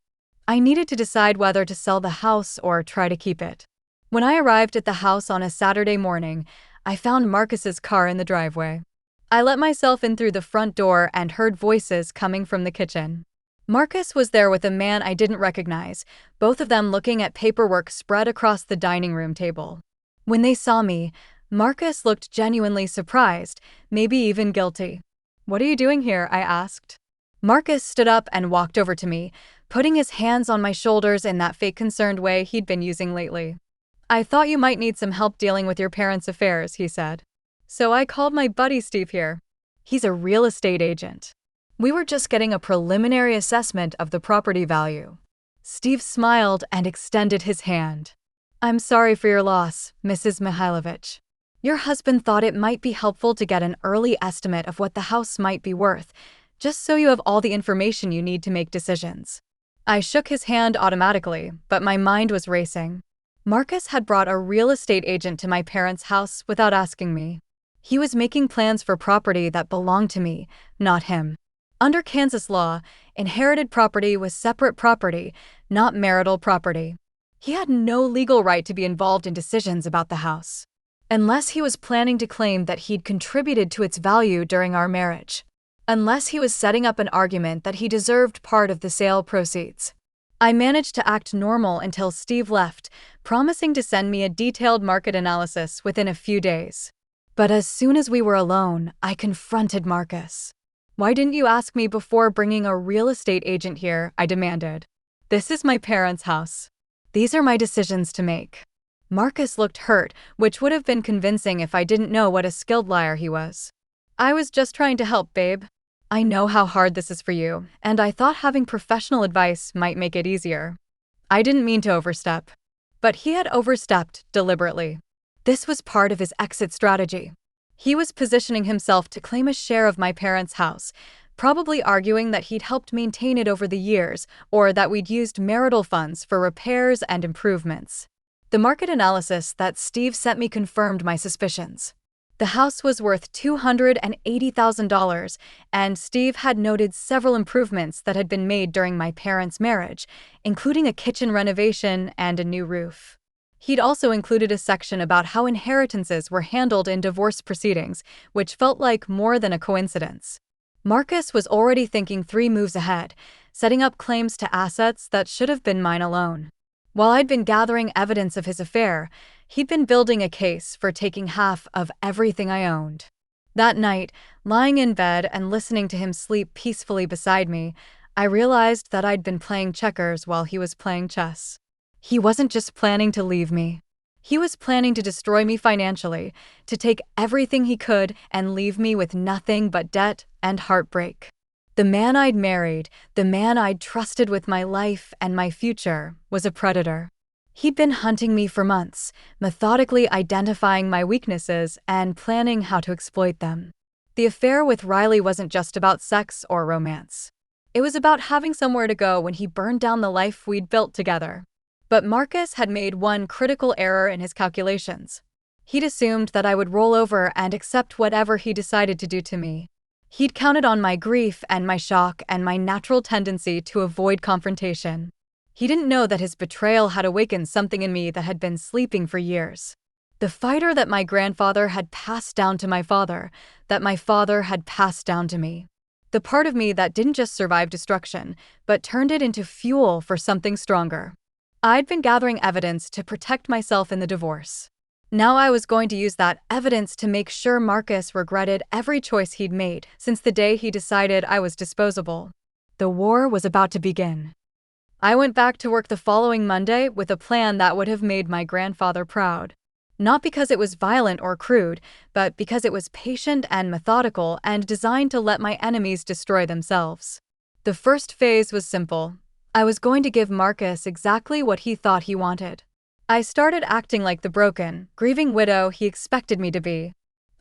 I needed to decide whether to sell the house or try to keep it. When I arrived at the house on a Saturday morning, I found Marcus's car in the driveway. I let myself in through the front door and heard voices coming from the kitchen. Marcus was there with a man I didn't recognize, both of them looking at paperwork spread across the dining room table. When they saw me, Marcus looked genuinely surprised, maybe even guilty. "What are you doing here?" I asked. Marcus stood up and walked over to me, putting his hands on my shoulders in that fake concerned way he'd been using lately. "I thought you might need some help dealing with your parents' affairs," he said. "So I called my buddy Steve here. He's a real estate agent. We were just getting a preliminary assessment of the property value." Steve smiled and extended his hand. "I'm sorry for your loss, Mrs. Mihailovich. Your husband thought it might be helpful to get an early estimate of what the house might be worth, just so you have all the information you need to make decisions." I shook his hand automatically, but my mind was racing. Marcus had brought a real estate agent to my parents' house without asking me. He was making plans for property that belonged to me, not him. Under Kansas law, inherited property was separate property, not marital property. He had no legal right to be involved in decisions about the house, unless he was planning to claim that he'd contributed to its value during our marriage. Unless he was setting up an argument that he deserved part of the sale proceeds. I managed to act normal until Steve left, promising to send me a detailed market analysis within a few days. But as soon as we were alone, I confronted Marcus. "Why didn't you ask me before bringing a real estate agent here?" I demanded. "This is my parents' house. These are my decisions to make." Marcus looked hurt, which would have been convincing if I didn't know what a skilled liar he was. "I was just trying to help, babe. I know how hard this is for you, and I thought having professional advice might make it easier." I didn't mean to overstep. But he had overstepped deliberately. This was part of his exit strategy. He was positioning himself to claim a share of my parents' house, probably arguing that he'd helped maintain it over the years or that we'd used marital funds for repairs and improvements. The market analysis that Steve sent me confirmed my suspicions. The house was worth $280,000, and Steve had noted several improvements that had been made during my parents' marriage, including a kitchen renovation and a new roof. He'd also included a section about how inheritances were handled in divorce proceedings, which felt like more than a coincidence. Marcus was already thinking 3 moves ahead, setting up claims to assets that should have been mine alone. While I'd been gathering evidence of his affair, he'd been building a case for taking half of everything I owned. That night, lying in bed and listening to him sleep peacefully beside me, I realized that I'd been playing checkers while he was playing chess. He wasn't just planning to leave me. He was planning to destroy me financially, to take everything he could and leave me with nothing but debt and heartbreak. The man I'd married, the man I'd trusted with my life and my future, was a predator. He'd been hunting me for months, methodically identifying my weaknesses and planning how to exploit them. The affair with Riley wasn't just about sex or romance. It was about having somewhere to go when he burned down the life we'd built together. But Marcus had made one critical error in his calculations. He'd assumed that I would roll over and accept whatever he decided to do to me. He'd counted on my grief and my shock and my natural tendency to avoid confrontation. He didn't know that his betrayal had awakened something in me that had been sleeping for years. The fighter that my grandfather had passed down to my father, that my father had passed down to me. The part of me that didn't just survive destruction, but turned it into fuel for something stronger. I'd been gathering evidence to protect myself in the divorce. Now I was going to use that evidence to make sure Marcus regretted every choice he'd made since the day he decided I was disposable. The war was about to begin. I went back to work the following Monday with a plan that would have made my grandfather proud. Not because it was violent or crude, but because it was patient and methodical and designed to let my enemies destroy themselves. The first phase was simple. I was going to give Marcus exactly what he thought he wanted. I started acting like the broken, grieving widow he expected me to be.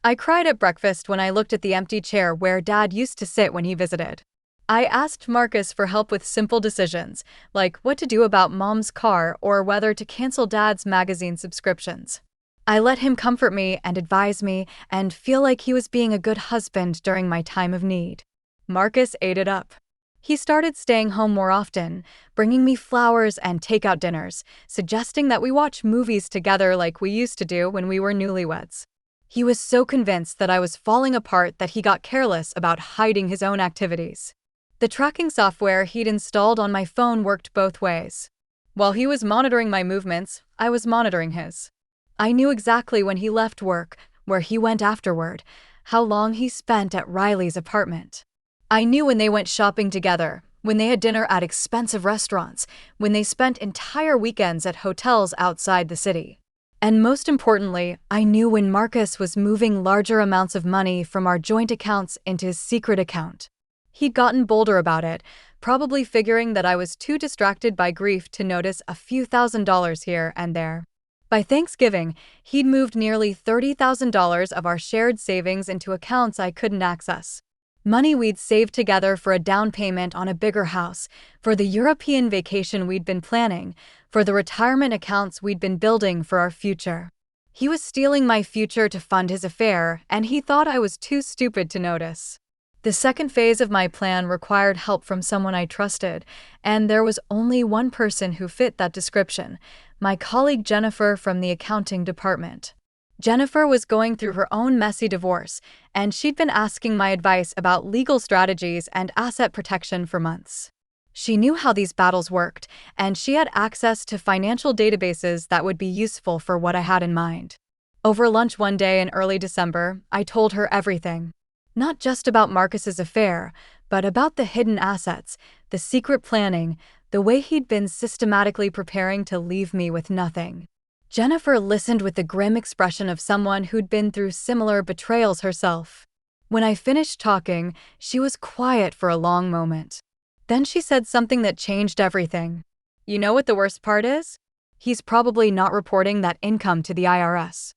I cried at breakfast when I looked at the empty chair where Dad used to sit when he visited. I asked Marcus for help with simple decisions, like what to do about Mom's car or whether to cancel Dad's magazine subscriptions. I let him comfort me and advise me and feel like he was being a good husband during my time of need. Marcus ate it up. He started staying home more often, bringing me flowers and takeout dinners, suggesting that we watch movies together like we used to do when we were newlyweds. He was so convinced that I was falling apart that he got careless about hiding his own activities. The tracking software he'd installed on my phone worked both ways. While he was monitoring my movements, I was monitoring his. I knew exactly when he left work, where he went afterward, how long he spent at Riley's apartment. I knew when they went shopping together, when they had dinner at expensive restaurants, when they spent entire weekends at hotels outside the city. And most importantly, I knew when Marcus was moving larger amounts of money from our joint accounts into his secret account. He'd gotten bolder about it, probably figuring that I was too distracted by grief to notice a few $1,000s here and there. By Thanksgiving, he'd moved nearly $30,000 of our shared savings into accounts I couldn't access. Money we'd saved together for a down payment on a bigger house, for the European vacation we'd been planning, for the retirement accounts we'd been building for our future. He was stealing my future to fund his affair, and he thought I was too stupid to notice. The second phase of my plan required help from someone I trusted, and there was only one person who fit that description, my colleague Jennifer from the accounting department. Jennifer was going through her own messy divorce, and she'd been asking my advice about legal strategies and asset protection for months. She knew how these battles worked, and she had access to financial databases that would be useful for what I had in mind. Over lunch one day in early December, I told her everything. Not just about Marcus's affair, but about the hidden assets, the secret planning, the way he'd been systematically preparing to leave me with nothing. Jennifer listened with the grim expression of someone who'd been through similar betrayals herself. When I finished talking, she was quiet for a long moment. Then she said something that changed everything. "You know what the worst part is? He's probably not reporting that income to the IRS."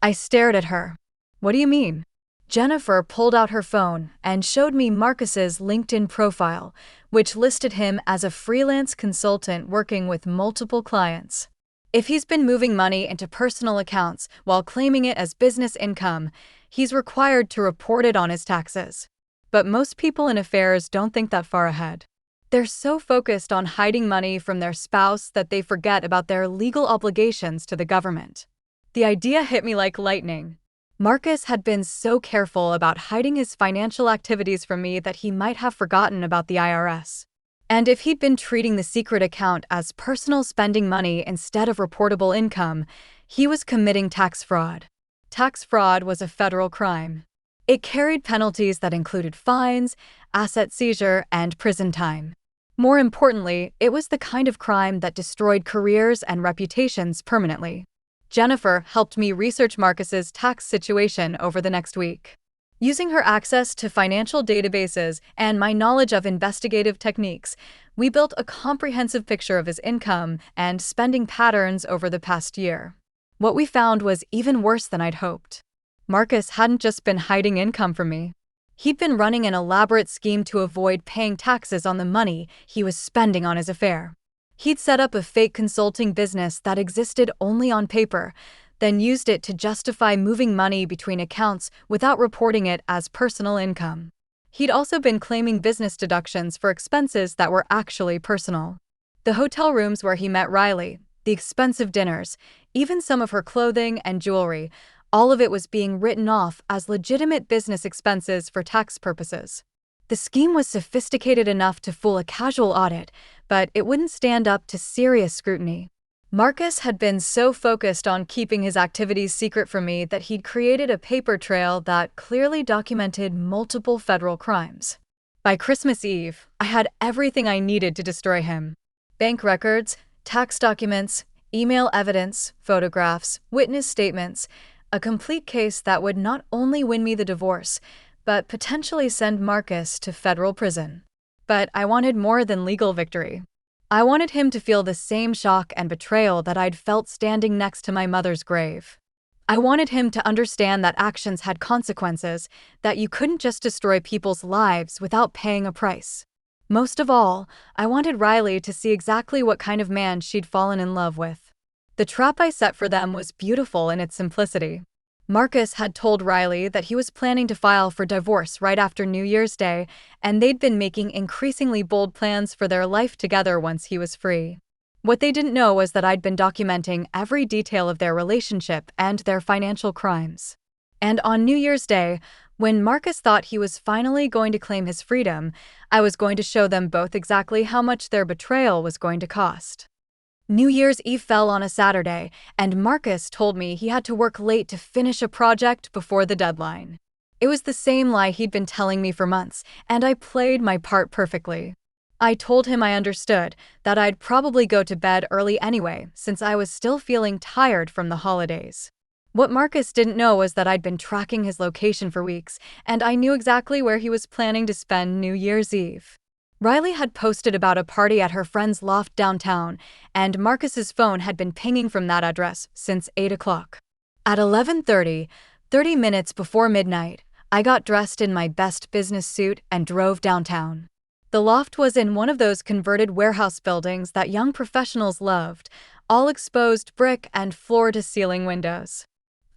I stared at her. "What do you mean?" Jennifer pulled out her phone and showed me Marcus's LinkedIn profile, which listed him as a freelance consultant working with multiple clients. If he's been moving money into personal accounts while claiming it as business income, he's required to report it on his taxes. But most people in affairs don't think that far ahead. They're so focused on hiding money from their spouse that they forget about their legal obligations to the government. The idea hit me like lightning. Marcus had been so careful about hiding his financial activities from me that he might have forgotten about the IRS. And if he'd been treating the secret account as personal spending money instead of reportable income, he was committing tax fraud. Tax fraud was a federal crime. It carried penalties that included fines, asset seizure, and prison time. More importantly, it was the kind of crime that destroyed careers and reputations permanently. Jennifer helped me research Marcus's tax situation over the next week. Using her access to financial databases and my knowledge of investigative techniques, we built a comprehensive picture of his income and spending patterns over the past year. What we found was even worse than I'd hoped. Marcus hadn't just been hiding income from me. He'd been running an elaborate scheme to avoid paying taxes on the money he was spending on his affair. He'd set up a fake consulting business that existed only on paper, then used it to justify moving money between accounts without reporting it as personal income. He'd also been claiming business deductions for expenses that were actually personal. The hotel rooms where he met Riley, the expensive dinners, even some of her clothing and jewelry, all of it was being written off as legitimate business expenses for tax purposes. The scheme was sophisticated enough to fool a casual audit, but it wouldn't stand up to serious scrutiny. Marcus had been so focused on keeping his activities secret from me that he'd created a paper trail that clearly documented multiple federal crimes. By Christmas Eve, I had everything I needed to destroy him. Bank records, tax documents, email evidence, photographs, witness statements, a complete case that would not only win me the divorce, but potentially send Marcus to federal prison. But I wanted more than legal victory. I wanted him to feel the same shock and betrayal that I'd felt standing next to my mother's grave. I wanted him to understand that actions had consequences, that you couldn't just destroy people's lives without paying a price. Most of all, I wanted Riley to see exactly what kind of man she'd fallen in love with. The trap I set for them was beautiful in its simplicity. Marcus had told Riley that he was planning to file for divorce right after New Year's Day, and they'd been making increasingly bold plans for their life together once he was free. What they didn't know was that I'd been documenting every detail of their relationship and their financial crimes. And on New Year's Day, when Marcus thought he was finally going to claim his freedom, I was going to show them both exactly how much their betrayal was going to cost. New Year's Eve fell on a Saturday, and Marcus told me he had to work late to finish a project before the deadline. It was the same lie he'd been telling me for months, and I played my part perfectly. I told him I understood, that I'd probably go to bed early anyway, since I was still feeling tired from the holidays. What Marcus didn't know was that I'd been tracking his location for weeks, and I knew exactly where he was planning to spend New Year's Eve. Riley had posted about a party at her friend's loft downtown, and Marcus's phone had been pinging from that address since 8 o'clock. At 11:30, 30 minutes before midnight, I got dressed in my best business suit and drove downtown. The loft was in one of those converted warehouse buildings that young professionals loved, all exposed brick and floor-to-ceiling windows.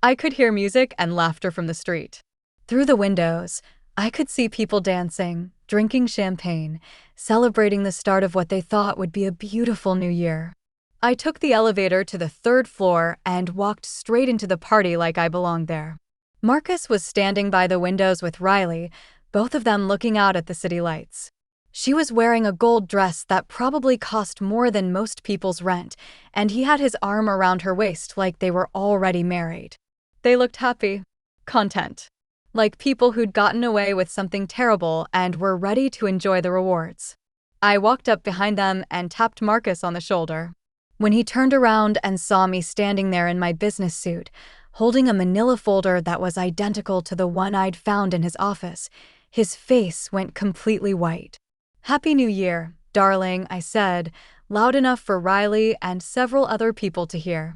I could hear music and laughter from the street. Through the windows, I could see people dancing, drinking champagne, celebrating the start of what they thought would be a beautiful new year. I took the elevator to the 3rd floor and walked straight into the party like I belonged there. Marcus was standing by the windows with Riley, both of them looking out at the city lights. She was wearing a gold dress that probably cost more than most people's rent, and he had his arm around her waist like they were already married. They looked happy. Content. Like people who'd gotten away with something terrible and were ready to enjoy the rewards. I walked up behind them and tapped Marcus on the shoulder. When he turned around and saw me standing there in my business suit, holding a manila folder that was identical to the one I'd found in his office, his face went completely white. "Happy New Year, darling," I said, loud enough for Riley and several other people to hear.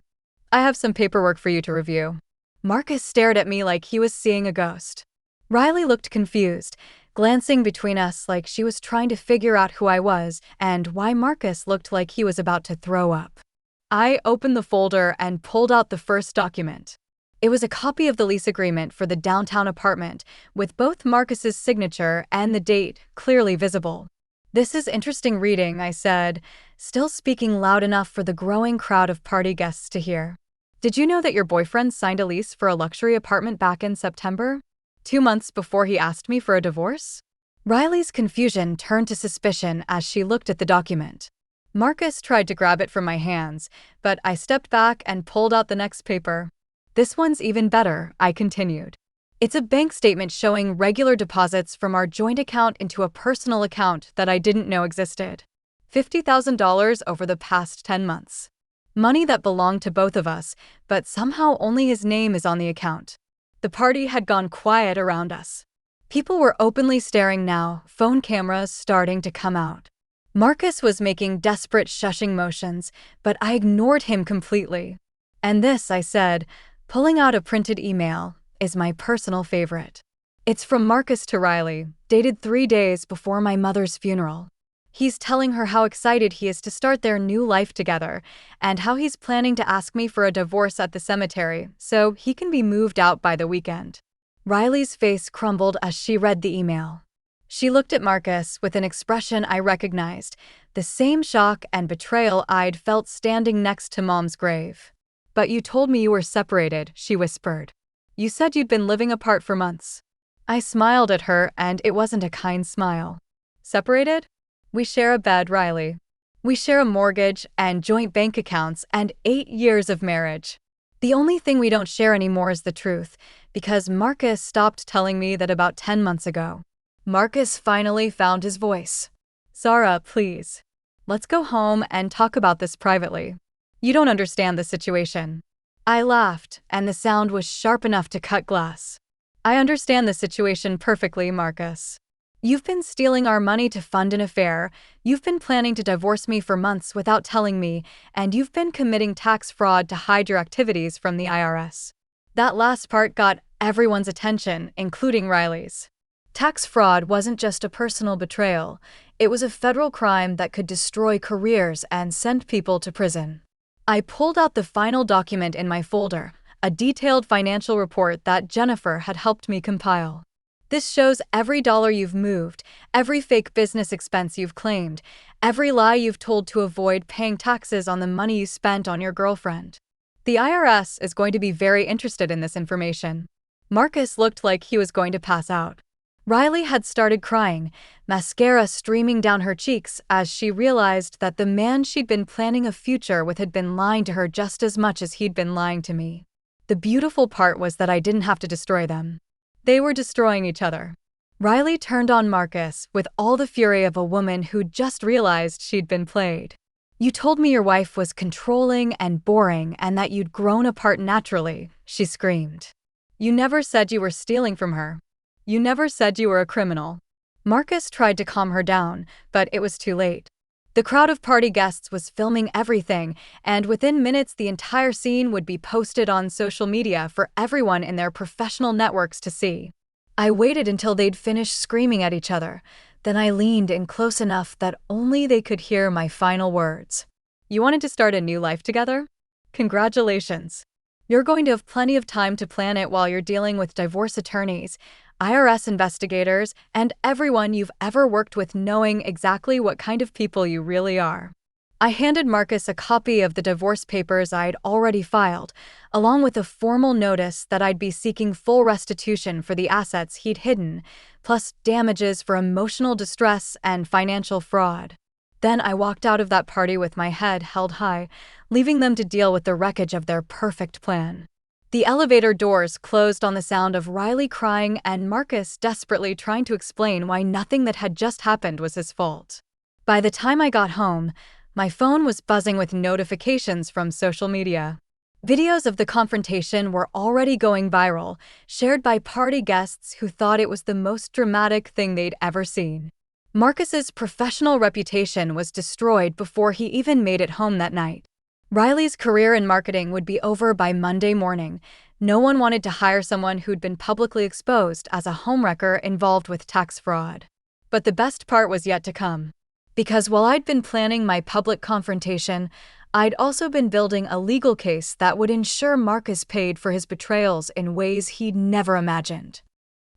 "I have some paperwork for you to review." Marcus stared at me like he was seeing a ghost. Riley looked confused, glancing between us like she was trying to figure out who I was and why Marcus looked like he was about to throw up. I opened the folder and pulled out the first document. It was a copy of the lease agreement for the downtown apartment, with both Marcus's signature and the date clearly visible. "This is interesting reading," I said, still speaking loud enough for the growing crowd of party guests to hear. "Did you know that your boyfriend signed a lease for a luxury apartment back in September? 2 months before he asked me for a divorce?" Riley's confusion turned to suspicion as she looked at the document. Marcus tried to grab it from my hands, but I stepped back and pulled out the next paper. "This one's even better," I continued. "It's a bank statement showing regular deposits from our joint account into a personal account that I didn't know existed. $50,000 over the past 10 months. Money that belonged to both of us, but somehow only his name is on the account." The party had gone quiet around us. People were openly staring now, phone cameras starting to come out. Marcus was making desperate shushing motions, but I ignored him completely. "And this," I said, pulling out a printed email, "is my personal favorite. It's from Marcus to Riley, dated 3 days before my mother's funeral. He's telling her how excited he is to start their new life together, and how he's planning to ask me for a divorce at the cemetery so he can be moved out by the weekend." Riley's face crumbled as she read the email. She looked at Marcus with an expression I recognized, the same shock and betrayal I'd felt standing next to Mom's grave. "But you told me you were separated," she whispered. "You said you'd been living apart for months." I smiled at her, and it wasn't a kind smile. "Separated? We share a bed, Riley. We share a mortgage and joint bank accounts and 8 years of marriage. The only thing we don't share anymore is the truth, because Marcus stopped telling me that about 10 months ago." Marcus finally found his voice. "Zara, please. Let's go home and talk about this privately. You don't understand the situation." I laughed, and the sound was sharp enough to cut glass. "I understand the situation perfectly, Marcus. You've been stealing our money to fund an affair, you've been planning to divorce me for months without telling me, and you've been committing tax fraud to hide your activities from the IRS. That last part got everyone's attention, including Riley's. Tax fraud wasn't just a personal betrayal, it was a federal crime that could destroy careers and send people to prison." I pulled out the final document in my folder, a detailed financial report that Jennifer had helped me compile. "This shows every dollar you've moved, every fake business expense you've claimed, every lie you've told to avoid paying taxes on the money you spent on your girlfriend. The IRS is going to be very interested in this information." Marcus looked like he was going to pass out. Riley had started crying, mascara streaming down her cheeks as she realized that the man she'd been planning a future with had been lying to her just as much as he'd been lying to me. The beautiful part was that I didn't have to destroy them. They were destroying each other. Riley turned on Marcus with all the fury of a woman who'd just realized she'd been played. "You told me your wife was controlling and boring and that you'd grown apart naturally," she screamed. "You never said you were stealing from her. You never said you were a criminal." Marcus tried to calm her down, but it was too late. The crowd of party guests was filming everything, and within minutes the entire scene would be posted on social media for everyone in their professional networks to see. I waited until they'd finished screaming at each other, then I leaned in close enough that only they could hear my final words. "You wanted to start a new life together? Congratulations. You're going to have plenty of time to plan it while you're dealing with divorce attorneys, IRS investigators, and everyone you've ever worked with knowing exactly what kind of people you really are." I handed Marcus a copy of the divorce papers I'd already filed, along with a formal notice that I'd be seeking full restitution for the assets he'd hidden, plus damages for emotional distress and financial fraud. Then I walked out of that party with my head held high, leaving them to deal with the wreckage of their perfect plan. The elevator doors closed on the sound of Riley crying and Marcus desperately trying to explain why nothing that had just happened was his fault. By the time I got home, my phone was buzzing with notifications from social media. Videos of the confrontation were already going viral, shared by party guests who thought it was the most dramatic thing they'd ever seen. Marcus's professional reputation was destroyed before he even made it home that night. Riley's career in marketing would be over by Monday morning. No one wanted to hire someone who'd been publicly exposed as a homewrecker involved with tax fraud. But the best part was yet to come. Because while I'd been planning my public confrontation, I'd also been building a legal case that would ensure Marcus paid for his betrayals in ways he'd never imagined.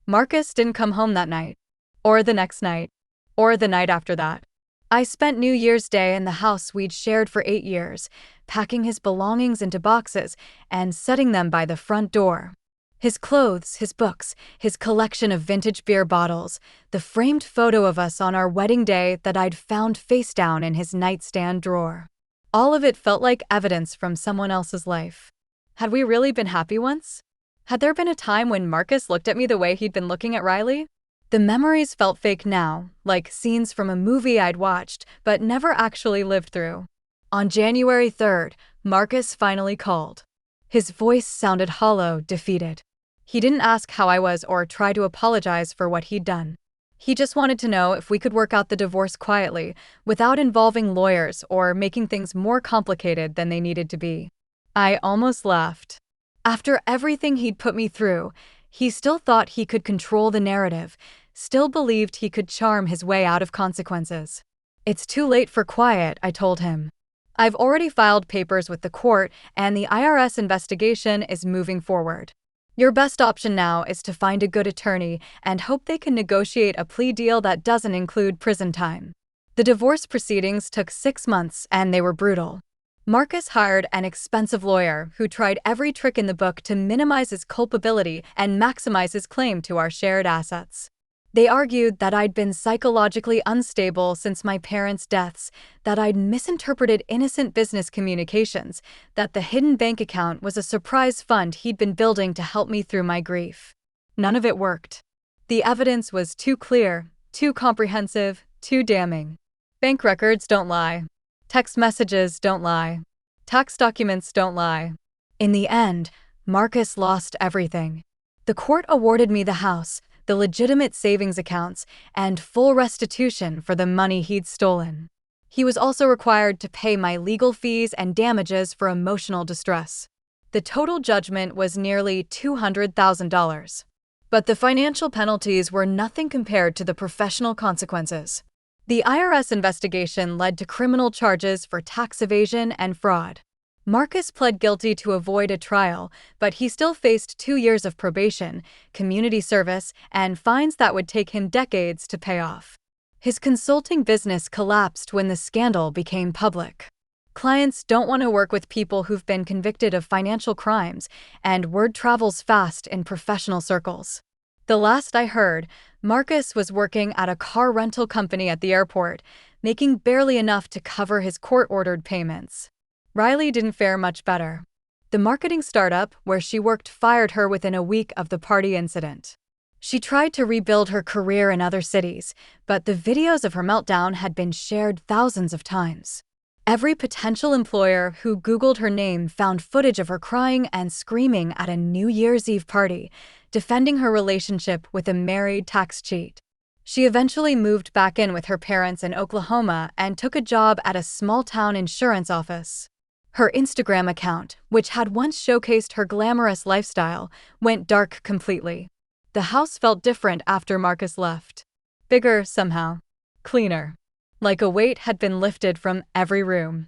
Marcus didn't come home that night, or the next night, or the night after that. I spent New Year's Day in the house we'd shared for 8 years, packing his belongings into boxes and setting them by the front door. His clothes, his books, his collection of vintage beer bottles, the framed photo of us on our wedding day that I'd found face down in his nightstand drawer. All of it felt like evidence from someone else's life. Had we really been happy once? Had there been a time when Marcus looked at me the way he'd been looking at Riley? The memories felt fake now, like scenes from a movie I'd watched but never actually lived through. On January 3rd, Marcus finally called. His voice sounded hollow, defeated. He didn't ask how I was or try to apologize for what he'd done. He just wanted to know if we could work out the divorce quietly, without involving lawyers or making things more complicated than they needed to be. I almost laughed. After everything he'd put me through, he still thought he could control the narrative, still believed he could charm his way out of consequences. It's too late for quiet, I told him. I've already filed papers with the court, and the IRS investigation is moving forward. Your best option now is to find a good attorney and hope they can negotiate a plea deal that doesn't include prison time. The divorce proceedings took 6 months, and they were brutal. Marcus hired an expensive lawyer who tried every trick in the book to minimize his culpability and maximize his claim to our shared assets. They argued that I'd been psychologically unstable since my parents' deaths, that I'd misinterpreted innocent business communications, that the hidden bank account was a surprise fund he'd been building to help me through my grief. None of it worked. The evidence was too clear, too comprehensive, too damning. Bank records don't lie. Text messages don't lie. Tax documents don't lie. In the end, Marcus lost everything. The court awarded me the house, the legitimate savings accounts, and full restitution for the money he'd stolen. He was also required to pay my legal fees and damages for emotional distress. The total judgment was nearly $200,000. But the financial penalties were nothing compared to the professional consequences. The IRS investigation led to criminal charges for tax evasion and fraud. Marcus pled guilty to avoid a trial, but he still faced 2 years of probation, community service, and fines that would take him decades to pay off. His consulting business collapsed when the scandal became public. Clients don't want to work with people who've been convicted of financial crimes, and word travels fast in professional circles. The last I heard, Marcus was working at a car rental company at the airport, making barely enough to cover his court-ordered payments. Riley didn't fare much better. The marketing startup where she worked fired her within a week of the party incident. She tried to rebuild her career in other cities, but the videos of her meltdown had been shared thousands of times. Every potential employer who Googled her name found footage of her crying and screaming at a New Year's Eve party, defending her relationship with a married tax cheat. She eventually moved back in with her parents in Oklahoma and took a job at a small-town insurance office. Her Instagram account, which had once showcased her glamorous lifestyle, went dark completely. The house felt different after Marcus left. Bigger somehow. Cleaner. Like a weight had been lifted from every room.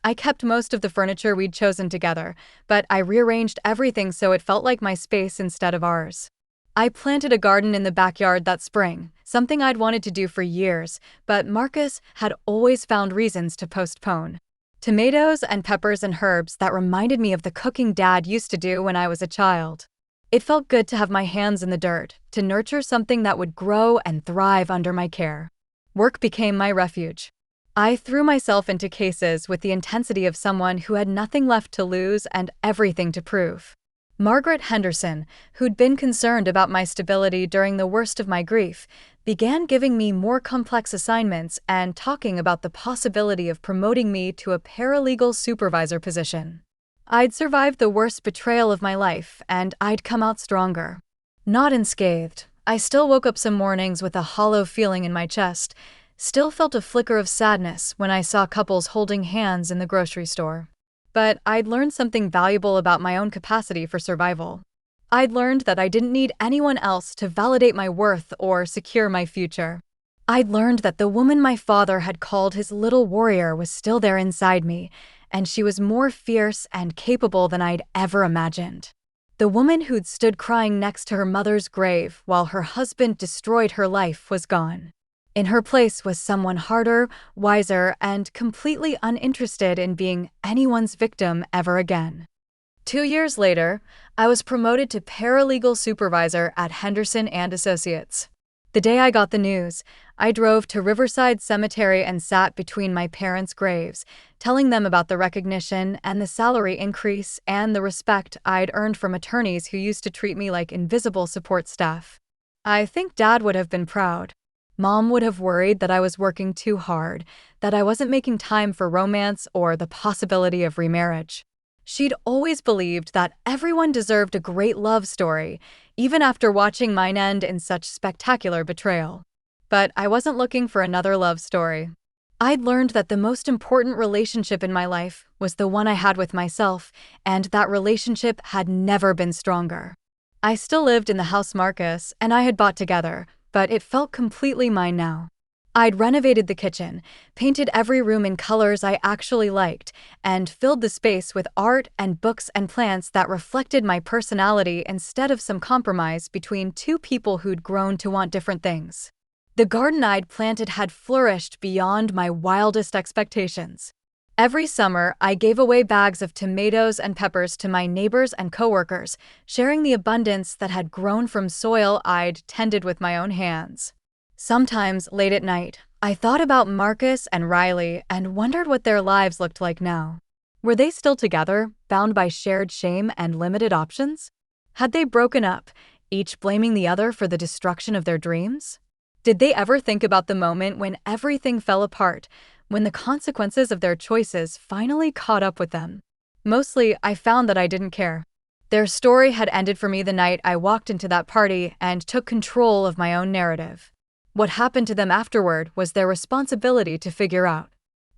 I kept most of the furniture we'd chosen together, but I rearranged everything so it felt like my space instead of ours. I planted a garden in the backyard that spring, something I'd wanted to do for years, but Marcus had always found reasons to postpone. Tomatoes and peppers and herbs that reminded me of the cooking Dad used to do when I was a child. It felt good to have my hands in the dirt, to nurture something that would grow and thrive under my care. Work became my refuge. I threw myself into cases with the intensity of someone who had nothing left to lose and everything to prove. Margaret Henderson, who'd been concerned about my stability during the worst of my grief, began giving me more complex assignments and talking about the possibility of promoting me to a paralegal supervisor position. I'd survived the worst betrayal of my life, and I'd come out stronger. Not unscathed, I still woke up some mornings with a hollow feeling in my chest, still felt a flicker of sadness when I saw couples holding hands in the grocery store. But I'd learned something valuable about my own capacity for survival. I'd learned that I didn't need anyone else to validate my worth or secure my future. I'd learned that the woman my father had called his little warrior was still there inside me, and she was more fierce and capable than I'd ever imagined. The woman who'd stood crying next to her mother's grave while her husband destroyed her life was gone. In her place was someone harder, wiser, and completely uninterested in being anyone's victim ever again. 2 years later, I was promoted to paralegal supervisor at Henderson and Associates. The day I got the news, I drove to Riverside Cemetery and sat between my parents' graves, telling them about the recognition and the salary increase and the respect I'd earned from attorneys who used to treat me like invisible support staff. I think Dad would have been proud. Mom would have worried that I was working too hard, that I wasn't making time for romance or the possibility of remarriage. She'd always believed that everyone deserved a great love story, even after watching mine end in such spectacular betrayal. But I wasn't looking for another love story. I'd learned that the most important relationship in my life was the one I had with myself, and that relationship had never been stronger. I still lived in the house Marcus and I had bought together, but it felt completely mine now. I'd renovated the kitchen, painted every room in colors I actually liked, and filled the space with art and books and plants that reflected my personality instead of some compromise between two people who'd grown to want different things. The garden I'd planted had flourished beyond my wildest expectations. Every summer, I gave away bags of tomatoes and peppers to my neighbors and coworkers, sharing the abundance that had grown from soil I'd tended with my own hands. Sometimes, late at night, I thought about Marcus and Riley and wondered what their lives looked like now. Were they still together, bound by shared shame and limited options? Had they broken up, each blaming the other for the destruction of their dreams? Did they ever think about the moment when everything fell apart, when the consequences of their choices finally caught up with them? Mostly, I found that I didn't care. Their story had ended for me the night I walked into that party and took control of my own narrative. What happened to them afterward was their responsibility to figure out.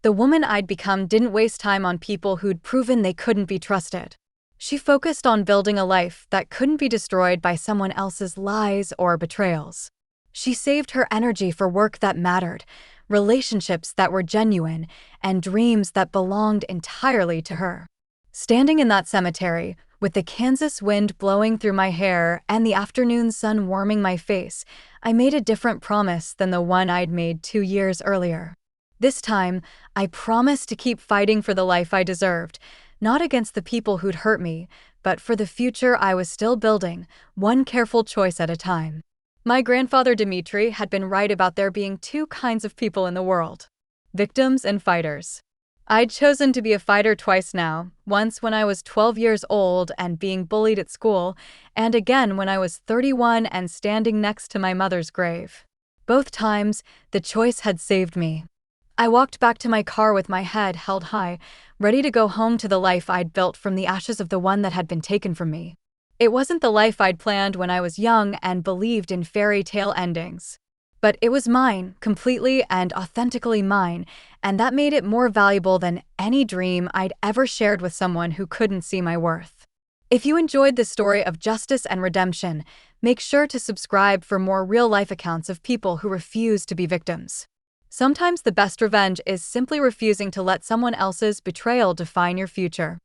The woman I'd become didn't waste time on people who'd proven they couldn't be trusted. She focused on building a life that couldn't be destroyed by someone else's lies or betrayals. She saved her energy for work that mattered, relationships that were genuine, and dreams that belonged entirely to her. Standing in that cemetery, with the Kansas wind blowing through my hair and the afternoon sun warming my face, I made a different promise than the one I'd made 2 years earlier. This time, I promised to keep fighting for the life I deserved, not against the people who'd hurt me, but for the future I was still building, one careful choice at a time. My grandfather Dimitri had been right about there being 2 kinds of people in the world: victims and fighters. I'd chosen to be a fighter twice now, once when I was 12 years old and being bullied at school, and again when I was 31 and standing next to my mother's grave. Both times, the choice had saved me. I walked back to my car with my head held high, ready to go home to the life I'd built from the ashes of the one that had been taken from me. It wasn't the life I'd planned when I was young and believed in fairy tale endings. But it was mine, completely and authentically mine, and that made it more valuable than any dream I'd ever shared with someone who couldn't see my worth. If you enjoyed this story of justice and redemption, make sure to subscribe for more real-life accounts of people who refuse to be victims. Sometimes the best revenge is simply refusing to let someone else's betrayal define your future.